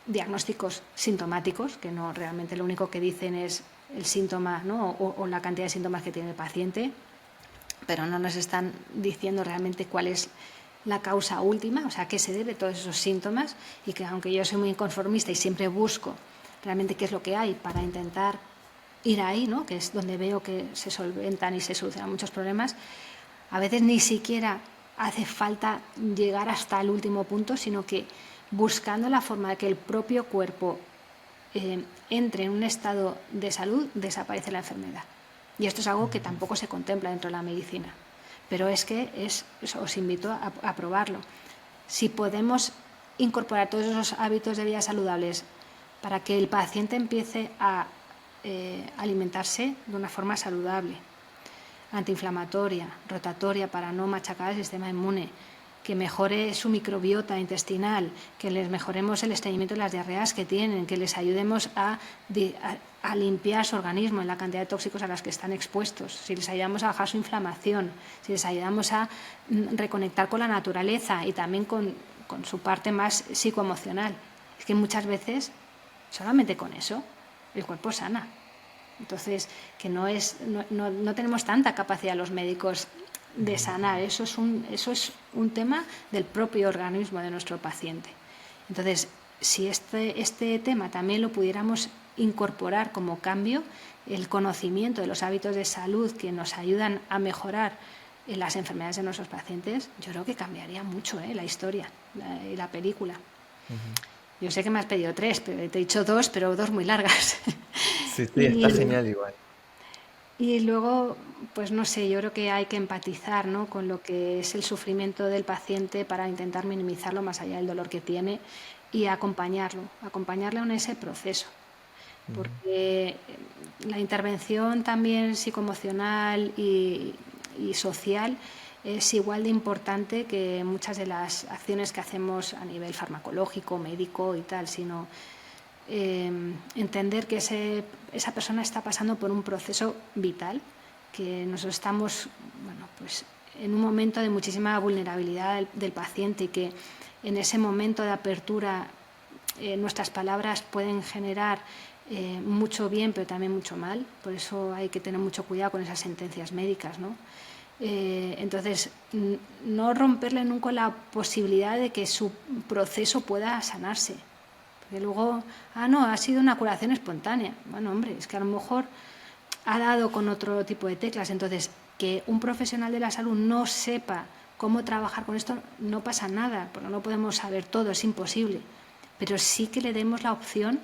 diagnósticos sintomáticos, que no realmente lo único que dicen es el síntoma, ¿no? o la cantidad de síntomas que tiene el paciente, pero no nos están diciendo realmente cuál es la causa última, o sea, a qué se debe todos esos síntomas, y que aunque yo soy muy inconformista y siempre busco realmente qué es lo que hay para intentar ir ahí, ¿no? Que es donde veo que se solventan y se solucionan muchos problemas, a veces ni siquiera hace falta llegar hasta el último punto, sino que buscando la forma de que el propio cuerpo entre en un estado de salud, desaparece la enfermedad. Y esto es algo que tampoco se contempla dentro de la medicina. Pero es que os invito a probarlo. Si podemos incorporar todos esos hábitos de vida saludables para que el paciente empiece a alimentarse de una forma saludable, antiinflamatoria, rotatoria, para no machacar el sistema inmune, que mejore su microbiota intestinal, que les mejoremos el estreñimiento y las diarreas que tienen, que les ayudemos a limpiar su organismo en la cantidad de tóxicos a las que están expuestos, si les ayudamos a bajar su inflamación, si les ayudamos a reconectar con la naturaleza y también con su parte más psicoemocional. Es que muchas veces, solamente con eso, el cuerpo sana. Entonces, que no tenemos tanta capacidad los médicos de sanar, eso es un tema del propio organismo de nuestro paciente. Entonces, si este tema también lo pudiéramos incorporar como cambio, el conocimiento de los hábitos de salud que nos ayudan a mejorar las enfermedades de nuestros pacientes, yo creo que cambiaría mucho la historia y la película. Yo sé que me has pedido 3, pero te he dicho 2, pero 2 muy largas. Sí, sí, está y, genial igual. Y luego, pues no sé, yo creo que hay que empatizar, ¿no?, con lo que es el sufrimiento del paciente para intentar minimizarlo más allá del dolor que tiene y acompañarlo en ese proceso. Porque la intervención también psicoemocional y social es igual de importante que muchas de las acciones que hacemos a nivel farmacológico, médico y tal, sino entender que esa persona está pasando por un proceso vital, que nosotros estamos, bueno, pues en un momento de muchísima vulnerabilidad del paciente y que en ese momento de apertura nuestras palabras pueden generar mucho bien, pero también mucho mal. Por eso hay que tener mucho cuidado con esas sentencias médicas, ¿no? Entonces, no romperle nunca la posibilidad de que su proceso pueda sanarse. Porque luego, no, ha sido una curación espontánea. Bueno, hombre, es que a lo mejor ha dado con otro tipo de teclas. Entonces, que un profesional de la salud no sepa cómo trabajar con esto, no pasa nada, porque no podemos saber todo, es imposible. Pero sí que le demos la opción,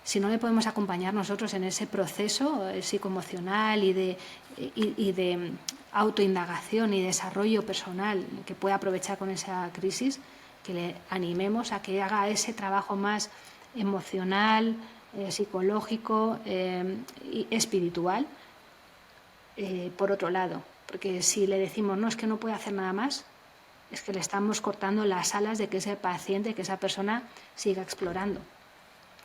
si no le podemos acompañar nosotros en ese proceso psicoemocional y de autoindagación y desarrollo personal que pueda aprovechar con esa crisis, que le animemos a que haga ese trabajo más emocional, psicológico y espiritual, por otro lado. Porque si le decimos, no, es que no puede hacer nada más, es que le estamos cortando las alas de que ese paciente, que esa persona siga explorando.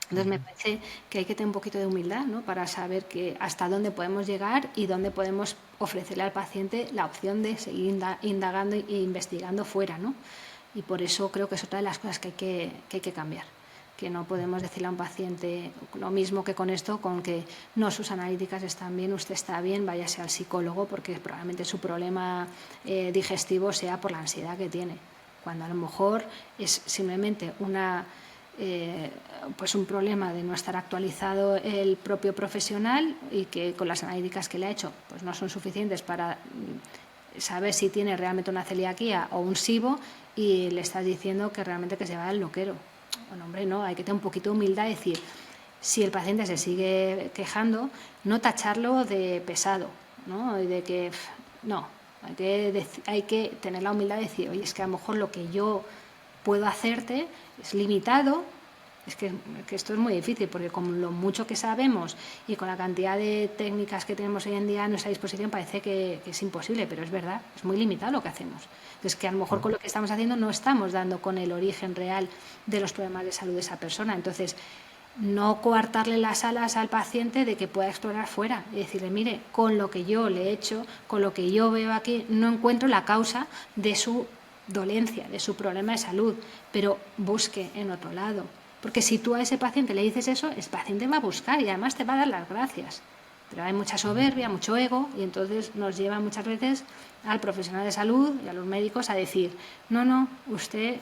Entonces me parece que hay que tener un poquito de humildad, ¿no?, para saber que hasta dónde podemos llegar y dónde podemos ofrecerle al paciente la opción de seguir indagando e investigando fuera, ¿no? Y por eso creo que es otra de las cosas que hay que cambiar. Que no podemos decirle a un paciente lo mismo que con esto, con que no, sus analíticas están bien, usted está bien, váyase al psicólogo porque probablemente su problema digestivo sea por la ansiedad que tiene. Cuando a lo mejor es simplemente pues un problema de no estar actualizado el propio profesional y que con las analíticas que le ha hecho pues no son suficientes para saber si tiene realmente una celiaquía o un SIBO, y le estás diciendo que realmente que se va al loquero. Bueno, hombre, no, hay que tener un poquito de humildad y decir, si el paciente se sigue quejando, no tacharlo de pesado, ¿no? Y de que no, hay que tener la humildad de decir, oye, es que a lo mejor lo que yo puedo hacerte es limitado. Es que esto es muy difícil, porque con lo mucho que sabemos y con la cantidad de técnicas que tenemos hoy en día a nuestra disposición parece que es imposible, pero es verdad, es muy limitado lo que hacemos. Entonces, que a lo mejor con lo que estamos haciendo no estamos dando con el origen real de los problemas de salud de esa persona. Entonces, no coartarle las alas al paciente de que pueda explorar fuera y decirle, mire, con lo que yo le he hecho, con lo que yo veo aquí, no encuentro la causa de su dolencia, de su problema de salud, pero busque en otro lado. Porque si tú a ese paciente le dices eso, el paciente va a buscar y además te va a dar las gracias. Pero hay mucha soberbia, mucho ego, y entonces nos lleva muchas veces al profesional de salud y a los médicos a decir, no, usted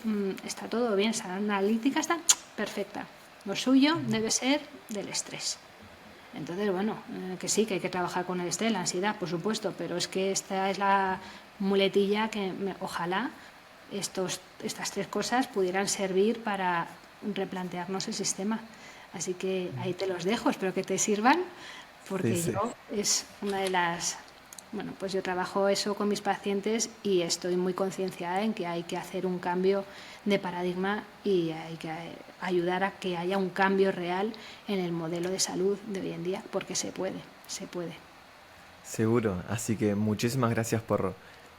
está todo bien, esa analítica está perfecta. Lo suyo debe ser del estrés. Entonces, bueno, que sí, que hay que trabajar con el estrés, la ansiedad, por supuesto, pero es que esta es la muletilla que ojalá estas tres cosas pudieran servir para replantearnos el sistema. Así que ahí te los dejo, espero que te sirvan, porque Sí, sí. yo es una de las... Bueno, pues yo trabajo eso con mis pacientes y estoy muy concienciada en que hay que hacer un cambio de paradigma y hay que ayudar a que haya un cambio real en el modelo de salud de hoy en día, porque se puede, se puede. Seguro. Así que muchísimas gracias por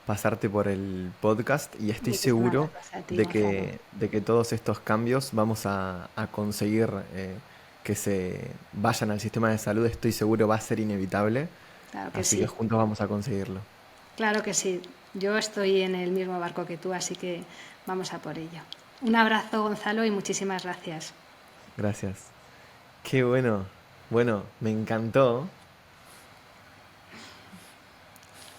pasarte por el podcast y estoy Muchísimas seguro gracias a ti, Gonzalo. de que todos estos cambios vamos a conseguir que se vayan al sistema de salud. Estoy seguro va a ser inevitable. Claro que Así que sí, juntos vamos a conseguirlo. claro que sí. Yo estoy en el mismo barco que tú, así que vamos a por ello. Un abrazo, Gonzalo, y muchísimas gracias. Gracias. Qué bueno. Bueno, me encantó.